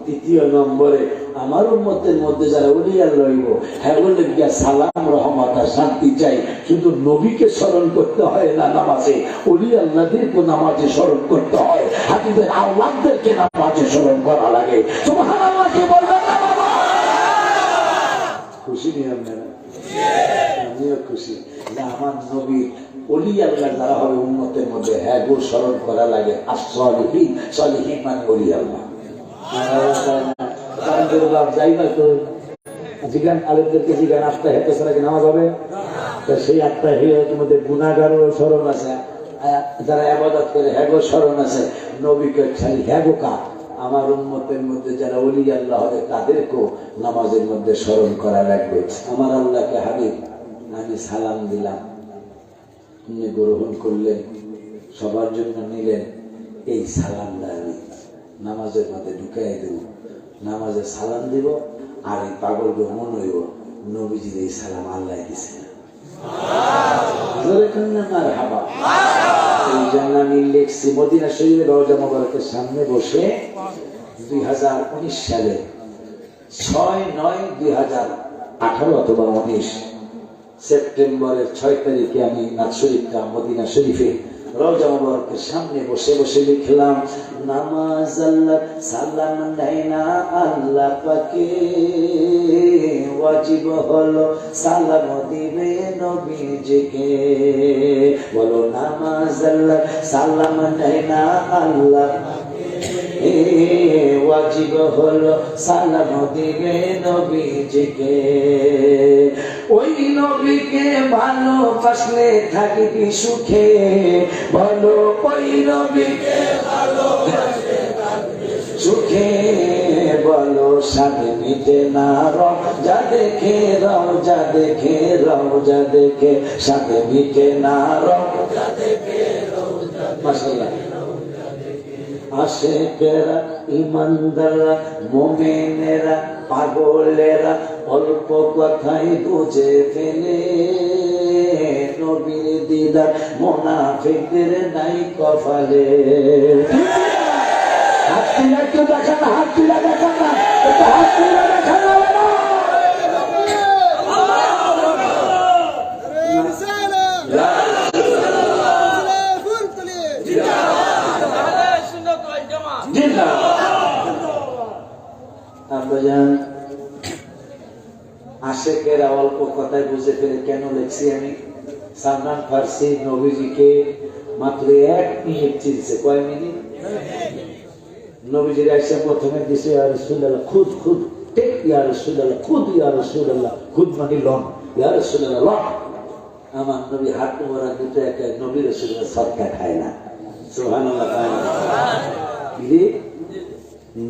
Speaker 1: তৃতীয় নম্বরে আমার উম্মতের মধ্যে যারা ওলিয়া লইব হ্যাঁ বলে গিয়া সালাম রহমত আর শান্তি চাই শুধু নবীকে স্মরণ করতে হয় না নামাজে ওলিয়া আল্লাহদেরকে নামাজে স্মরণ করতে হয় হাবিবের আওলাদদেরকে নামাজে স্মরণ করা লাগে সুবহানাল্লাহ কি বলবেন না বাবা খুশি নিয়ে আপনারা আমিও খুশি যে আমার নবী ওলিয়া আল্লাহ যারা হবে উম্মতের মধ্যে হ্যাঁ গো স্মরণ করা লাগে আর সলিহীন সলিহীন মানে ওলিয়া আল্লাহ নামাজ হবে সেই আত্মাহিয়াতের মধ্যে গুনাহগারও স্মরণ আছে যারা ইবাদত করে হ্যাগো স্মরণ আছে নবীকে খালি হ্যাগো কা আমার উম্মতের মধ্যে যারা ওলিয়া আল্লাহ হবে তাদেরকেও নামাজের মধ্যে স্মরণ করা লাগবে আমার আল্লাহকে হাবিব আমি সালাম দিলাম আপনি গ্রহণ করলেন সবার জন্য নিলেন এই সালামটা আমি নামাজের মধ্যে ঢুকাই দেব নামাজে সালাম দিব আর এই পাগল মন হইব নবীজির এই সালাম আল্লাহ দিছে আমি লিখছি মদিনা শরীফের রওজা মুবারকের সামনে বসে 2019 সালে 6/9/2018 অথবা 19 সেপ্টেম্বরের 6 তারিখে আমি নাজ শরীফটা মদিনা শরীফে রওজা মুবারকের সামনে বসে বসে লিখলাম নামাজ আল্লাহ সালাম দেয় না আল্লাহ পাকে ওয়াজিব হলো সালাম দিবে নবীজিকে বলো নামাজ আল্লাহ সালাম দেয় না আল্লাহ ওয়াজিব হলো সালাম দিবে নবীজিকে ওই নবীকে ভালোবাসলে থাকিবি সুখে বলো ওই নবীকে ভালোবাসলে থাকিবি সুখে বলো সাথে মিটে না রওজা দেখে রওজা দেখে রওজা দেখে সাথে মিটে না রওজা দেখে রওজা মাশাআল্লাহ আশেকেরা ইমানদাররা মুমিনেরা পাগলেরা অল্প কথাই বুঝে ফেলে নবীর দিদার মুনাফিকদের নাই কপালে হাত তুলে একটু দেখান না হাত তুলে দেখান না একটু হাত তুলে দেখান না বাজান আশেকেরা অল্প কথায় বুঝে ফেলে কেন লিখছি আমি। সালমান ফার্সি নবীজিকে মাত্র 1 মিনিট চিনছে। কয় মিনিট? নবীজির এসে প্রথমে দিছে ইয়া রাসূলুল্লাহ খুদ খুদ, টেক ইয়া রাসূলুল্লাহ খুদ, ইয়া রাসূলুল্লাহ খুদ মানে লন, ইয়া রাসূলুল্লাহ লন। আমার নবী হাত মোবারক দুটো এক নবী রাসূলুল্লাহ সদকা খায় না। সুবহানাল্লাহ।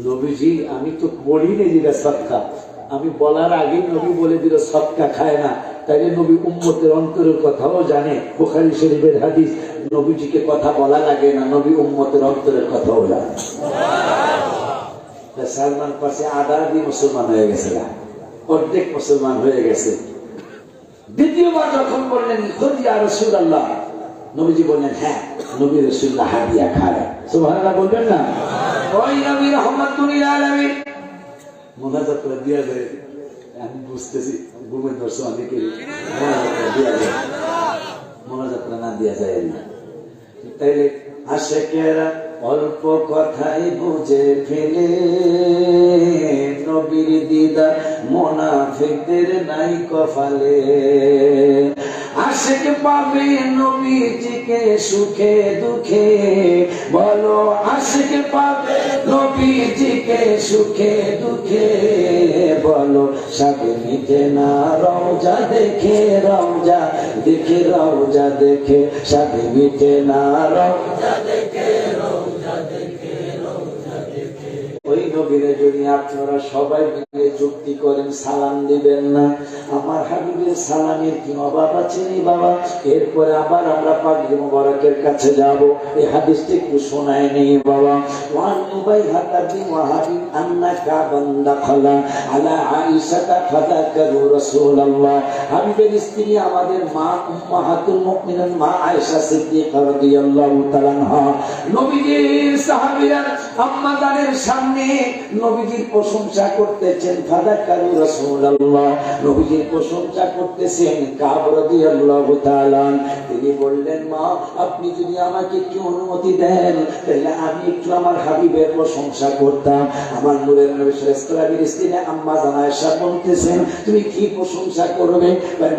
Speaker 1: নবীজি আমি তো বলি না যেটা সদকা, আমি বলার আগে নবী বলে দিল সদকা খায় না, তাইলে নবী উম্মতের অন্তরের কথাও জানে। বুখারী শরীফের হাদিস, নবীজিকে কথা বলা লাগে না, নবী উম্মতের অন্তরের কথাও জানে। সালমান পাশে আধা মুসলমান হয়ে গেছে, অর্ধেক মুসলমান হয়ে গেছে। দ্বিতীয়বার যখন বললেন খুদ ইয়া রাসূলুল্লাহ, নবীজি বললেন হ্যাঁ নবী রাসূলুল্লাহ হাদিয়া খায়। সুবহানাল্লাহ বলবেন না? ওই নবী রাহমাতুল লিল আলামিন মুনাজাত করে দিয়া যায়। আমি বুঝতেছি ঘুমের দর্শক অনেকে মোনাজাত না দিয়া যায় না। তাইলে আশেকেরা অল্প কথাই বুঝে ফেলে, নবীর দিদার মুনাফিকদের নাই কপালে। আশেক পাবে নবীজিকে সুখে দুঃখে, বলো আশেক পাবে নবীজিকে সুখে দুঃখে, বলো সাথে মিটে না রওজা দেখে, রওজা দেখে, রওজা দেখে সাথে মিটে না রওজা দেখে, রওজা দেখে, রওজা দেখে। ওই নবীরে যদি আপনারা সবাই মিলে যুক্তি করেন সালাম দিবেন না, আমার হাবিবের সালামের কি অভাব আছে নি বাবা? এরপরে আবার আমরা পাগড়ি মোবারকের কাছে যাব। এই হাদিসটা একটু শোনায় নেই বাবা। ওয়ান উবাই হাতাবি ওয়াহাবি আন্নাকা বান্দা খালা আলা আয়েশা ফাযাকারু রাসূলুল্লাহ। হাবিবের স্ত্রী আমাদের মা উম্মাহাতুল মুমিনিন মা আয়েশা সিদ্দিকা রাদিয়াল্লাহু তাআলা আনহা নবীজির সাহাবীরা আম্মা জানের সামনে নবীজির প্রশংসা করতেছেন। ফাযাকারু রাসূলুল্লাহ, নবীজির প্রশংসা করতেছেন। কাব রাদিয়াল্লাহু তাআলা তিনি বললেন মা আপনি যদি আমাকে একটু অনুমতি দেন তাহলে আমি একটু আমার হাবিবের প্রশংসা করতাম। আমার নূরের নবী সাল্লাল্লাহু আলাইহি ওয়াসাল্লাম আম্মা জান আয়েশা বলতেছেন তুমি কি প্রশংসা করবে?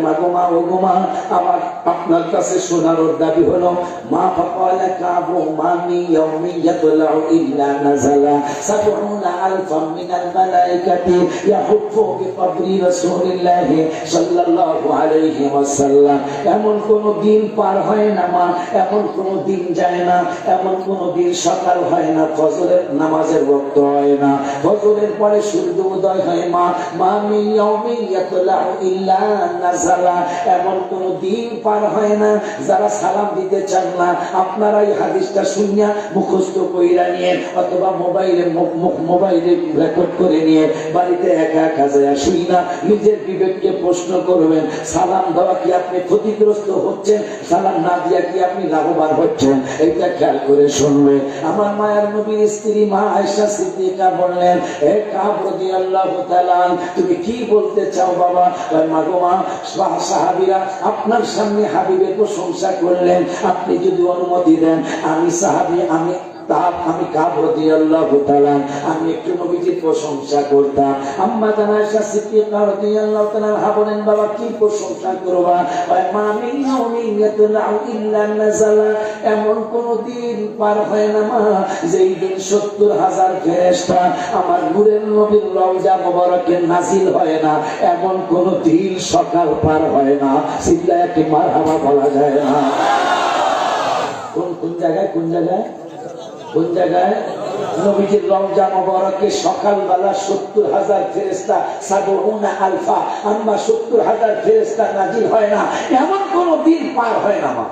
Speaker 1: মা গো মা, ও গো মা, আমার আপনার কাছে শোনার দাবি হলো মা ফাকালা কাবু মা মি ইয়াউমি ইয়াতলাউ ইল্লা নাযালা সাবউনা আলফাম মিনাল মালাইকাতি ইয়াহুফু বিকবরি রাসূলিল্লাহি সাল্লাল্লাহু আলাইহি ওয়াসাল্লাম। এমন কোন দিন পার হয় না মা, এমন কোন দিন যায় না, এমন কোন দিন সকাল হয় না ফজরের নামাজের ওয়াক্ত হয় না, ফজরের পরে সূর্য উদয় হয় মা, মা মি ইয়াউমি ইয়াতলাউ ইল্লা নাযালা। এমন কোন দিন পার হয় না যারা সালাম দিতে চান না। আপনারা এই হাদিসটা শুনিয়া মুখস্থ কইরা নিয়ে অথবা মোবাইলে রেকর্ড করে নিয়ে বাড়িতে একা একা যায় শুই না নিজের বিবেককে প্রশ্ন করবেন সালাম দেওয়া কি আপনি ক্ষতিগ্রস্ত হচ্ছেন, সালাম না দিয়া কি আপনি লাভবান হচ্ছেন? এইটা খেয়াল করে শুনবে। আমার মায়ের নবীর স্ত্রী মা আয়েশা সিদ্দিকা বললেন হে কাব রাদিয়াল্লাহু তাআলা তুমি কি বলতে চাও বাবা? মা গো মা, সাহাবীরা আপনার সামনে হাবিবের প্রশংসা করলেন, আপনি যদি অনুমতি দেন আমি সাহাবী আমি কাব রাদিয়াল্লাহু তাআলা আমি একটু নবীজির প্রশংসা করতাম। আম্মা জান আয়েশা সিদ্দিকা রাদিয়াল্লাহু তাআলা বলেন বাবা কি প্রশংসা করবা? মা মিন ইয়াউমিন ইয়াতলাউ ইল্লা নাযালা। এমন কোন দিন পার হয় না মা যেই দিন ৭০,০০০ ফেরেশতা আমার নূরের নবীর রওজা মোবারকে নাজিল হয় না, এমন কোন দিন সকাল পার হয় না চিল্লায়ে কি মারহাবা বলা যায় না? কোন জায়গায় কোন জায়গায় কোন জায়গায় নবীজির রওজা মোবারকে সকালবেলা ৭০,০০০ ফেরেশতা সাবউনা আলফা আম্মা ৭০,০০০ ফেরেশতা নাজিল হয় না, এমন কোন দিন পার হয় না মা।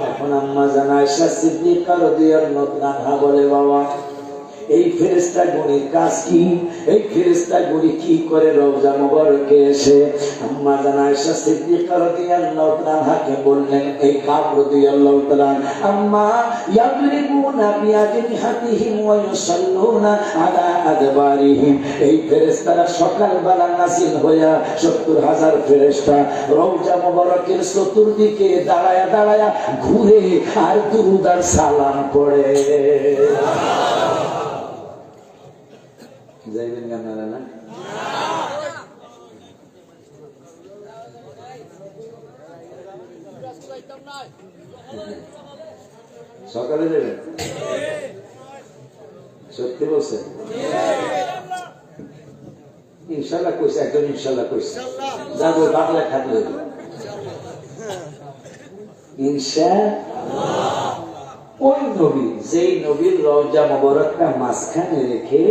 Speaker 1: এখন আম্মা জান আয়েশা সিদ্দিকা রাদিয়াল্লাহু তাআলা বলে বাবা এই ফেরেশতা গণের কাজ কি? এই ফেরেশতা গণি কি করে রওজা মোবারকে এসে? আম্মা জান আয়েশা সিদ্দিকা রাদিয়াল্লাহু তাআলা কে বললেন এই কাব রাদিয়াল্লাহু তাআলা আম্মা ইয়াদরিবুনা বিআজনিহাতিহিম ওয়া ইউসাল্লুনা আলা আদবারিহিম। এই ফেরেশতারা সকালবেলা নাজিল হইয়া ৭০,০০০ ফেরেশতা রওজা মোবারকের চতুর্দিকে দাঁড়ায়া দাঁড়ায়া ঘুরে আর দুরূদ আর সালাম পড়ে। যাইবেন আপনারা না? সকালে যাবেন? সত্যি বলছেন? ইনশাল্লাহ কইছে, একজন ইনশাল্লাহ কইছে। যাবো বাংলা থাকলে ইনশাআল্লাহ। ওই নবী, যেই নবীর রওজা মুবারকটা মাঝখানে রেখে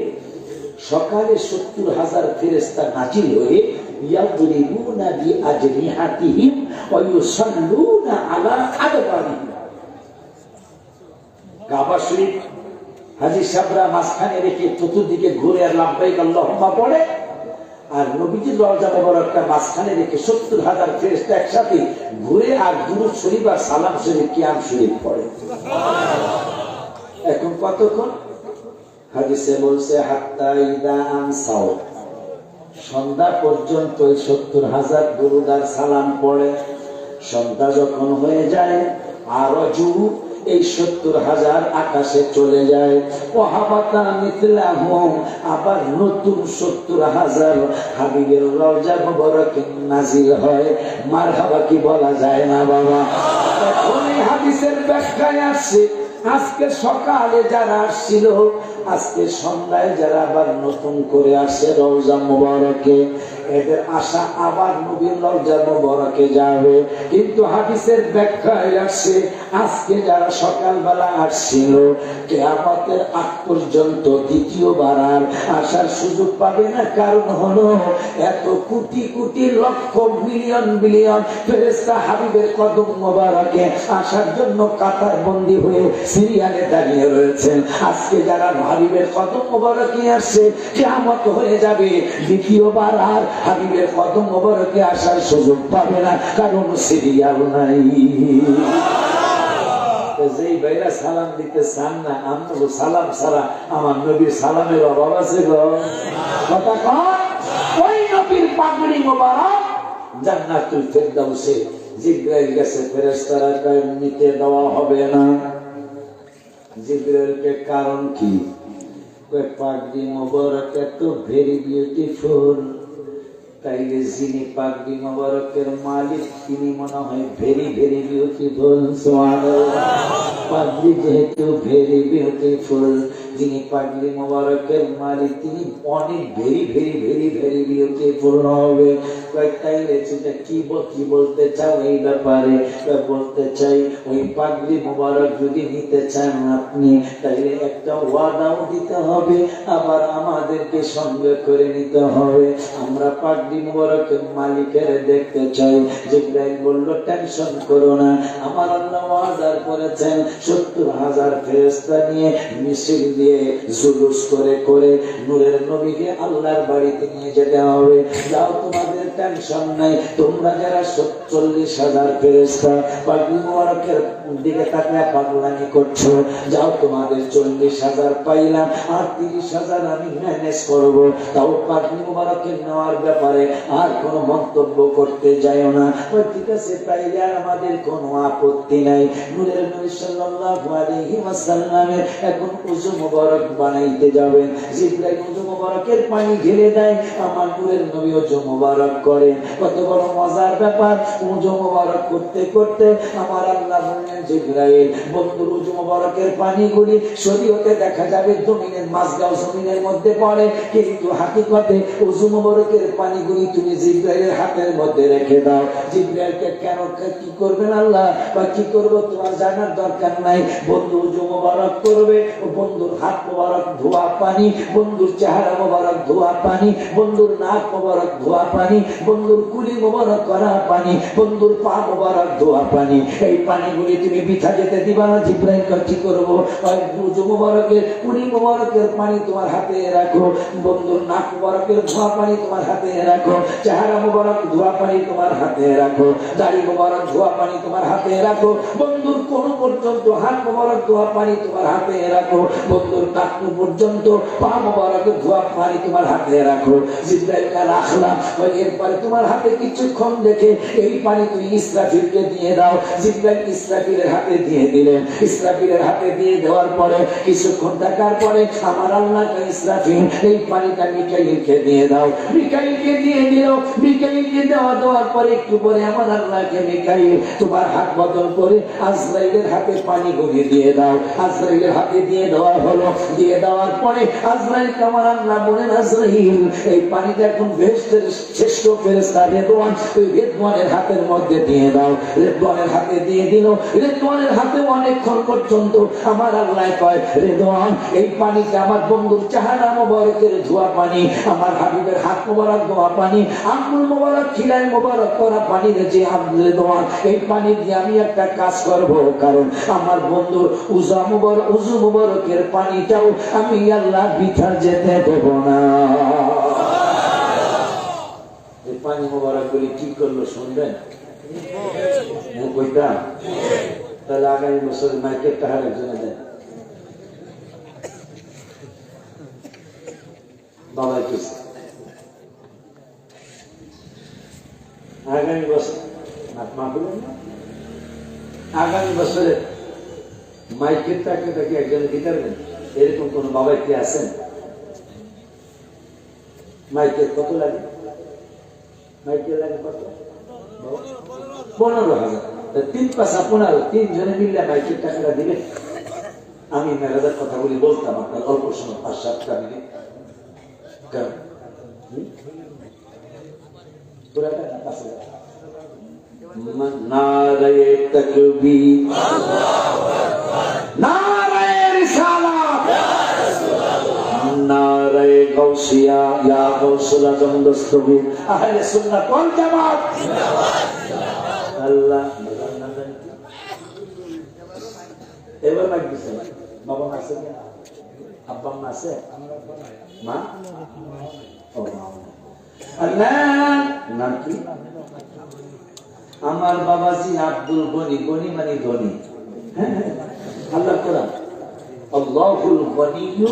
Speaker 1: সকালে 70,000 ফেরেশতা নাজিল হয়ে ইয়াদরিবুনা বিআজনিহাতিহিম ওয়া ইউসাল্লুনা আলা আদবারিহিম। কাবা শরীফ হাজী সাহেবরা মাঝখানে রেখে চতুর্দিকে ঘুরে আর লাব্বাইক আল্লাহুম্মা পড়ে, আর নবীজির রওজা মুবারকটা মাঝখানে রেখে 70,000 ফেরেশতা একসাথে ঘুরে আর দুরূদ শরীফ আর সালাম শরীফ কিয়াম শরীফ পড়ে। এখন কতক্ষণ? হাদিসে বলছে হাত্তা ইদা আমসাও, সন্ধ্যা পর্যন্ত 70,000 দুরূদ আর সালাম পড়ে। সন্ধ্যা যখন হয়ে যায় আরজু, এই 70,000 আকাশে চলে যায়। ওয়াহাবাতা মিথলাহুম, আবার নতুন 70,000 হাবিবের রওজা মুবারকে নাজিল হয়। মারহাবা কি বলা যায় না বাবা? এখন এই হাদিসের ব্যাখ্যায় আসছে আজকে সকালে যারা আসছিল, আজকে সন্ধ্যায় যারা আবার নতুন করে আসে রওজা মুবারকে, এদের আশা আবার নবীর রওজা মুবারকে যাবে। কিন্তু হাদিসের ব্যাখ্যায় আসছে আজকে যারা সকালবেলা আসছিল কিয়ামতের আগ পর্যন্ত দ্বিতীয়বার আর আসার সুযোগ পাবে না। কারণ হলো এত কোটি কোটি লক্ষ মিলিয়ন বিলিয়ন ফেরেশতা হাবিবের কদম মোবারকে আসার জন্য কাতার বন্দী হয়ে সিরিয়ালে দাঁড়িয়ে রয়েছেন। আজকে যারা হাবিবের কদম মোবারকে আসছে কিয়ামত হয়ে যাবে, দ্বিতীয়বার আর হাবিবের কদম মোবারকে আসার সুযোগ পাবে না, কারণ সিরিয়াল নাই। যেই ভাইরা সালাম দিতে চান না, আমি সালাম ছাড়া আমার নবীর সালামের অভাব আছে গো? কথা কন। ওই নবীর পাগড়ি মোবারক জান্নাতুল ফেরদাউসে জিবরাইল গেছে, ফেরেশতারা কয় নিতে দেওয়া হবে না। জিবরাইলকে কারণ কি? কয় পাগড়ি মোবারক এত ভেরি বিউটিফুল, তাইলে যিনি পাগড়ি মোবারকের মালিক তিনি মনে হয় ভেরি ভেরি বিউটিফুল। সুবহানাল্লাহ। পাগড়ি যেহেতু ভেরি বিউটিফুল, যিনি পাগড়ি মোবারকের মালিক তিনি অনেক very very very very beautiful হবে। তাইলে সেটা কি বলতে চাও এই ব্যাপারে? বলতে চাই ওই পাগড়ি মোবারক যদি নিতে চান আপনি, তাইলে একটা ওয়াদাও দিতে হবে, আবার আমাদেরকে সঙ্গে করে নিতে হবে। আমরা পাগড়ি মুবারকের মালিকের দেখতে চাই। জিবরাইল বলল টেনশন করো না, আমার আল্লাহ ওয়াদা করেছেন 70,000 ফেরেশতা নিয়ে মিছিল দিয়ে জুলুস করে করে নূরের নবীকে আল্লাহর বাড়িতে নিয়ে যেতে হবে। যাও, তোমাদের টেনশন নাই। তোমরা যারা 40,000 ফেরেশতা পাগড়ি মুবারকের দিকে তাকিয়ে পাগলামি করছো, যাও তোমাদের 40,000 পাইলাম, আর 30,000 আমি ম্যানেজ করবো। তাও পাগড়ি মুবারকের নেওয়ার ব্যাপারে আর কোনো মন্তব্য করতে যাইও না। ঠিক আছে, তাইলে আর আমাদের কোনো আপত্তি নাই। নূরের নবী সাল্লাল্লাহু আলাইহি ওয়াসাল্লামের এখন ওযু মুবারক বানাইতে যাবেন। জিবরাইল ওযু মুবারকের পানি ঢেলে দেয়, আমার নূরের নবী ওযু মুবারক করেন। কত বড় মজার ব্যাপার! ওযু মুবারক করতে করতে আমার আল্লাহ বললেন জিবরাইল, বন্ধুর ওযু মুবারকের পানিগুলি শরীয়তে দেখা যাবে জমিনের মাঝগাঁও জমিনের মধ্যে পড়ে, কিন্তু হাকিকতে ওযু মুবারকের পানিগুলি তুমি জিবরাইলের হাতের মধ্যে রেখে দাও। জিবরাইলকে কেন কি করবেন আল্লাহ বা কি করব তোমার জানার দরকার নাই। বন্ধু ওযু মুবারক করবে, বন্ধুর হাত মুবারক ধোয়া পানি, বন্ধুর চেহারা মুবারক ধোয়া পানি, বন্ধুর নাক মুবারক ধোয়া পানি, বন্ধুর কুলি মুবারক করা পানি, বন্ধুর পা মুবারক ধোয়া পানি, এই পানিগুলি তুমি বিথা যেতে দিবা না। জিবরাইল কি করব? ওযু মুবারকের কুলি মুবারকের পানি তোমার হাতে রাখো, বন্ধুর নাক মুবারকের ধোয়া পানি তোমার হাতে রাখো, চেহারা মুবারক ধোয়া পানি তোমার হাতে রাখো, দাড়ি মুবারক ধোয়া পানি তোমার হাতে রাখো, বন্ধুর কোন পর্যন্ত হাত মুবারক ধোয়া পানি তোমার হাতে রাখো, বন্ধুর কাকু পর্যন্ত পা মুবারক ধোয়া পানি তোমার হাতে রাখো। জিবরাইলকে রাখলাম, এরপরে তোমার হাতে কিছুক্ষণ দেখে এই পানি তুমি ইসরাফিলকে দিয়ে দাও। জিবরাইল ইসরাফিলের হাতে দিয়ে দিলেন। ইসরাফিলের হাতে দিয়ে দেওয়ার পরে কিছুক্ষণ থাকার পরে আমার আল্লাহ ইসরাফিল এই পানিটা মিকাইলকে দিয়ে দাও। মিকাইলকে দিয়ে দিল। মিকাইলকে দেওয়ার পরে একটু পরে আমার আল্লাহকে মিকাইল তোমার হাত বদল করে আজরাইলের হাতে পানি গড়িয়ে দিয়ে দাও। আজরাইলের হাতে দিয়ে দেওয়া হলো। দিয়ে দেওয়ার পরে আজরাইলকে আমার আল্লাহ বলেন, আজরাইল এই পানিটা এখন বেহেশতের শ্রেষ্ঠ ফেরেশতা রেদওয়ান, ওই রেদওয়ানের হাতের মধ্যে দিয়ে দাও। রেদওয়ানের হাতে দিয়ে দিল। রেদওয়ানের হাতে অনেকক্ষণ পর্যন্ত আমার আল্লাহ কয়, রেদওয়ান এই পানিটা আমার বন্ধুর চেহারা মোবারকের ধোয়া পানি, আমার হাবিবের হাত মোবারক ধোয়া পানি, আঙ্গুল মোবারক খিলাই মোবারক করা পানি যে রেদওয়ান, এই পানি দিয়ে আমি একটা কাজ করব, কারণ আমার বন্ধুর উজু মোবারকের পানিটাও আমি আল্লাহ বৃথা যেতে দেব না। এই পানি মোবারক বলে কি করলো শুনবেন? কইতাম তাহলে আগামী বছর মাইকের টাহার একজনে দেন। বাবা কিছু আগামী বছর আগামী বছরে মাইকের টাকাটা কি একজনে দিতে পারবেন? এরকম কোন বাবা কি আছেন? মাইকের কত লাগে? মাইকের লাগে কত? 15,000। 3 পাঁচা 15, 3 জনে মিললে মাইকের টাকাটা দিবে। আমি মেরাজের কথা বলি বলতাম আপনার অল্প সময় 5-7টা মিনিট। নারায়ে তাকবীর, নারায়ে রিসালাত, নারায়ে গাউসিয়া, ইয়া গাউসুল আজম দস্তগীর, আহলে সুন্নাত ওয়াল জামাত জিন্দাবাদ। আল্লাহ এবার মাইক দিছে। বাবা আছে, আব্বা মা আছে, মা ও আল্লাহ নাম কি? আমার বাবাজি আব্দুল গনি। গনি মানে ধনী। আল্লাহ কোরআন, আল্লাহুল গনিয়্যু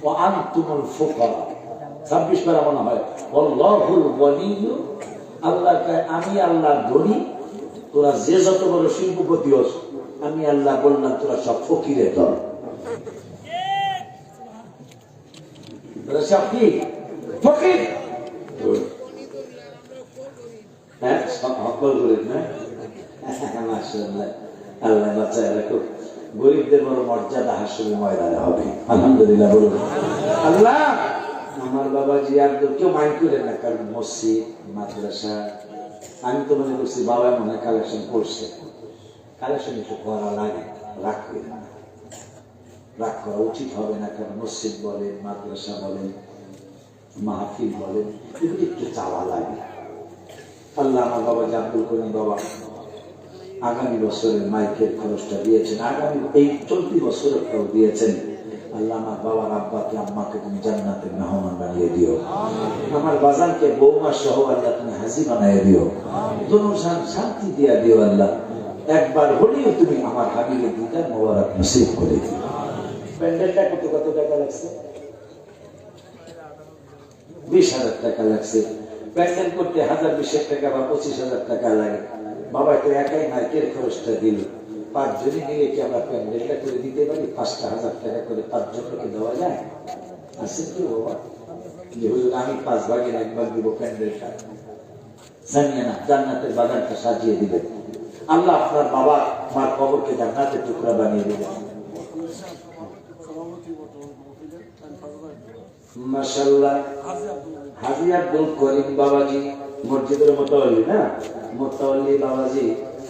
Speaker 1: ওয়া আনতুমুল ফুকারা, 26 বার মনে হয়। আল্লাহুল গনিয়্যু, আল্লাহ কয় আমি আল্লাহ ধনী, তোরা যে যত বড় শিল্পপতি হস, আমি আল্লাহ বললাম তোরা সব ফকিরের দল। তোরা সব কি ফকির? হ্যাঁ সকল গরিব না? মাশাআল্লাহ, আল্লাহ বাঁচায় রাখুক। গরিবদের বড় মর্যাদা হাসরের ময়দানে হবে। আলহামদুলিল্লাহ বলুন আল্লাহ। আমার বাবাজি আব্দুল কেউ মাইন্ড করেন না, কারণ মসজিদ মাদ্রাসা আমি তো মনে করছি বাবা মনে হয় কালেকশন করছে। কালেকশন একটু করা লাগে, রাগ করে না, রাগ করা উচিত হবে না। কারণ মসজিদ বলেন, মাদ্রাসা বলেন, মাহফিল বলেন, এগুলো একটু চাওয়া লাগে। আল্লাহ আমার বাবা আব্দুল করিম বাবা আগামী বছরের মাইকের খরচটা দিয়েছেন, আগামী এই চলতি বছরেরটাও দিয়েছেন। আল্লাহ আমার বাবার আব্বাকে আম্মাকে তুমি জান্নাতের মেহমান বানিয়ে দিও। আমার বাজানকে বৌমা সহ আল্লাহ তুমি হাজি বানিয়ে দিও। দুনিয়ার শান্তি দিয়া দিও আল্লাহ। একবার হলেও তুমি আমার হাবিবের দিদার মোবারক নসিব করে দিও। প্যান্ডেলটা কত টাকা লাগছে? 20,000 টাকা লাগছে। প্যান্ডেল করতে 1020 টাকা বা 25,000 টাকা লাগে। বাবা তো একাই মাইকের খরচটা দিল। 5 জনে মিলে কি আমরা প্যান্ডেলটা করে দিতে পারি? 5,000 টাকা করে 5 জনকে দেওয়া যায়? আছে কি বাবা? যে হুজুর আমি 5 ভাগের 1 ভাগ দিব প্যান্ডেলটা, জানিয়ে না জান্নাতের বাগানটা সাজিয়ে দিবে। আল্লাহ আপনার বাবা মার কবরকে জান্নাতের টুকরা বানিয়ে দিবে। মাশাআল্লাহ। হাজী আব্দুল করিম বাবাজি মসজিদের মোতাওয়াল্লি না? মোতাওয়াল্লি বাবাজি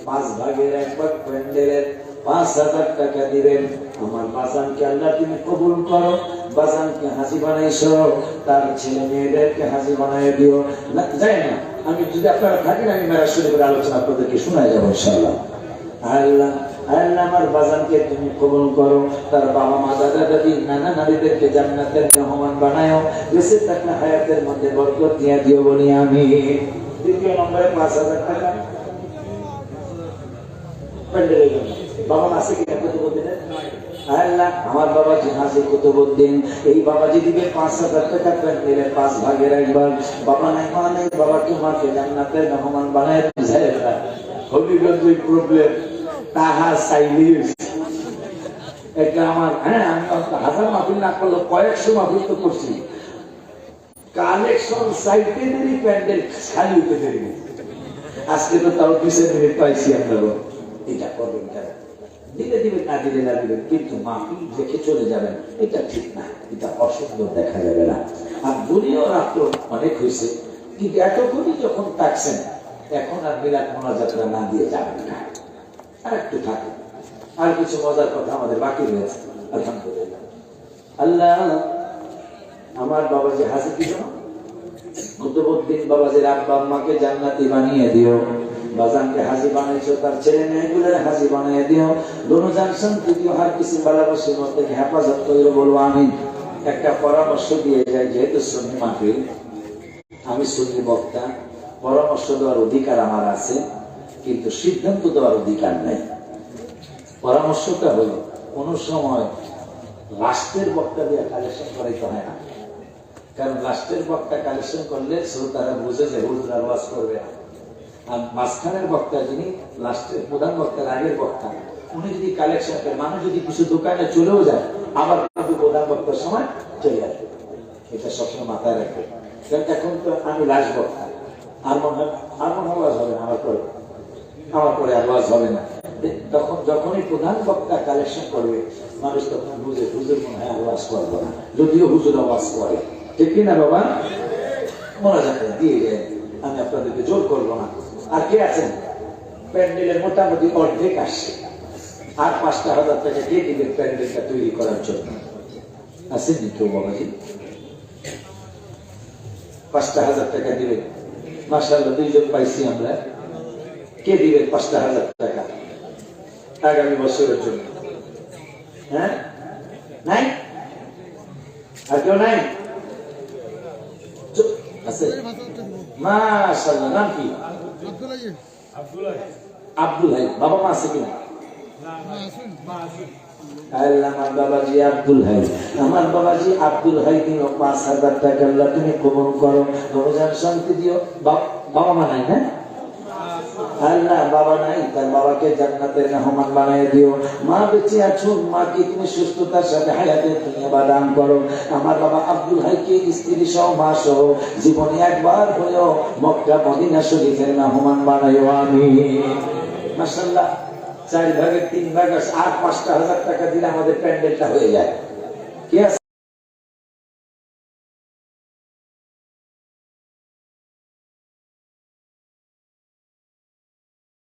Speaker 1: 5 ভাগের 1 ভাগ প্যান্ডেলের 5,000 টাকা দিবেন। আমার বাজানকে আল্লাহ তুমি কবুল করো। বাজানকে হাজী বানাইছো, তার ছেলে মেয়েদেরকে হাজী বানাই দিও। যাই না আমি যদি আপনারা থাকেন আমি মেরাজ শরীফের আলোচনা আপনাদেরকে শোনায় যাবো ইনশাআল্লাহ। আল্লাহ আল্লাহ আমার বাজানকে তুমি কবুল করো। তার বাবা মা দাদা দাদি নানা নারীদেরকে জান্নাতের মেহমান বানায়ো। বেঁচে থাকলে হায়াতের মধ্যে বরকত দিয়ে দিও বলি আমি। দ্বিতীয় নম্বরে 5,000 টাকা প্যান্ডেলের জন্য। বাবা মা আছে কি? বলতে আল্লাহ আমার বাবাজি হাজী কুতুবউদ্দিন, এই বাবাজি দিবে 5,000 টাকা প্যান্ডেলের 5 ভাগের 1 ভাগ। বাবা নাই মা নাই, বাবাকে মাকে জান্নাতের মেহমান বানায় যায়। হবিগঞ্জ ওই প্রবলেম তাহা চাইলেই এটা আমার, হ্যাঁ আমি হাজার মাহফিল না করলে কয়েকশো মাহফিল তো করছি, কালেকশন সাইটে দেরি প্যান্ডেল খালি হতে দেরি। আজকে তো তাও 2 মিনিট পাইছি আপনারা। এটা করবেন কেন? দিলে দিবেন, না দিলে না দিবেন, কিন্তু মাহফিল দেখে চলে যাবেন, এটা ঠিক না, এটা অসুন্দর দেখা যাবে না। আর দুনিয়া রাত্র অনেক হয়েছে, কিন্তু এতক্ষণই যখন থাকছেন এখন আর মিলাদ মোনাজাতরা না দিয়ে যাবেন না, আর একটু থাকুন। আর কিছু মজার কথা আমাদের বাকি রয়েছে। আলহামদুলিল্লাহ, আল্লাহ আমার বাবাজি হাজী কুতুবউদ্দিন বাবাজির আব্বা আম্মাকে জান্নাতি বানিয়ে দিও। বাজানকে হাজী বানাইছো, তার ছেলে মেয়েগুলোর হাজী বানিয়ে দিও। দুনুজান শান্তি দিও, হার কিছু বালাবাসীর মধ্যে হেফাজত করিও, বলবো আমিন। একটা পরামর্শ দিয়ে যায়, যেহেতু সুন্নি মাহফিল, আমি সুন্নি বক্তা, পরামর্শ দেওয়ার অধিকার আমার আছে, কিন্তু সিদ্ধান্ত দেওয়ার অধিকার নাই। পরামর্শটা হলো, কোন সময় রাষ্ট্রের বক্তা দিয়ে কালেকশন করাইতে হয় না, কারণ রাষ্ট্রের বক্তা কালেকশন করলে শ্রোতারা বুঝে যে হুজুর ওয়াজ করবে না। আর মাঝখানের বক্তা, যিনি রাষ্ট্রের প্রধান বক্তার আগের বক্তা, উনি যদি কালেকশন করে, মানুষ যদি কিছু দোকানে চলেও যায়, আবার প্রধান বক্তার সময় চলে আসবে। এটা সবসময় মাথায় রাখবে, কারণ এখন তো আমি লাশ বক্তা, আর মনে হয় আওয়াজ হবে না, আমার পরে আওয়াজ হবে না। তখন যখনই প্রধান বক্তা কালেকশন করবে, মানুষ তখন বুঝে হুজুর মনে হয় আওয়াজ করবো না, যদিও হুজুর আওয়াজ করে। ঠিক কিনা বাবা? মোনাজাত দিয়ে যায়, আমি আপনাদেরকে জোর করবো না। আর কে আছেন প্যান্ডেলের মোটামুটি অর্ধেক আসছে, আর 5,000 টাকা কে দিবেন প্যান্ডেলটা তৈরি করার জন্য? আসেননি কেউ বাবাজি? 5,000 টাকা দিবেন? মাশাআল্লাহ, 2 জন পাইছি আমরা। কে দিবেন 5,000 টাকা আগামী বছরের জন্য? হ্যাঁ, নাই? আর কেউ নাই? আছে? মাশাআল্লাহ, নাম কি? আব্দুল হাই। বাবা মা আছে কিনা? আমার বাবাজি আব্দুল হাই, আমার বাবাজি আব্দুল হাই দিল 5,000 টাকা। আল্লাহ তুমি কবুল করো, রমজান শান্তি দিও। বাবা মা নাই? হ্যাঁ আল্লাহ, বাবা নাই, তার বাবাকে জান্নাতের মেহমান বানিয়ে দিও। মা বেঁচে আছো, মাকে তুমি সুস্থতার সাথে হায়াতের দুনিয়া দান করো। আমার বাবা আব্দুল হাইকে স্ত্রী সহ মা সহ জীবনে একবার হলেও মক্কা মদিনা শরীফের মেহমান বানাইও। আমিন। মাশাআল্লাহ, 4 ভাগের 3 ভাগ আর 5,000 টাকা দিলে আমাদের প্যান্ডেলটা হয়ে যায়। কি আছে?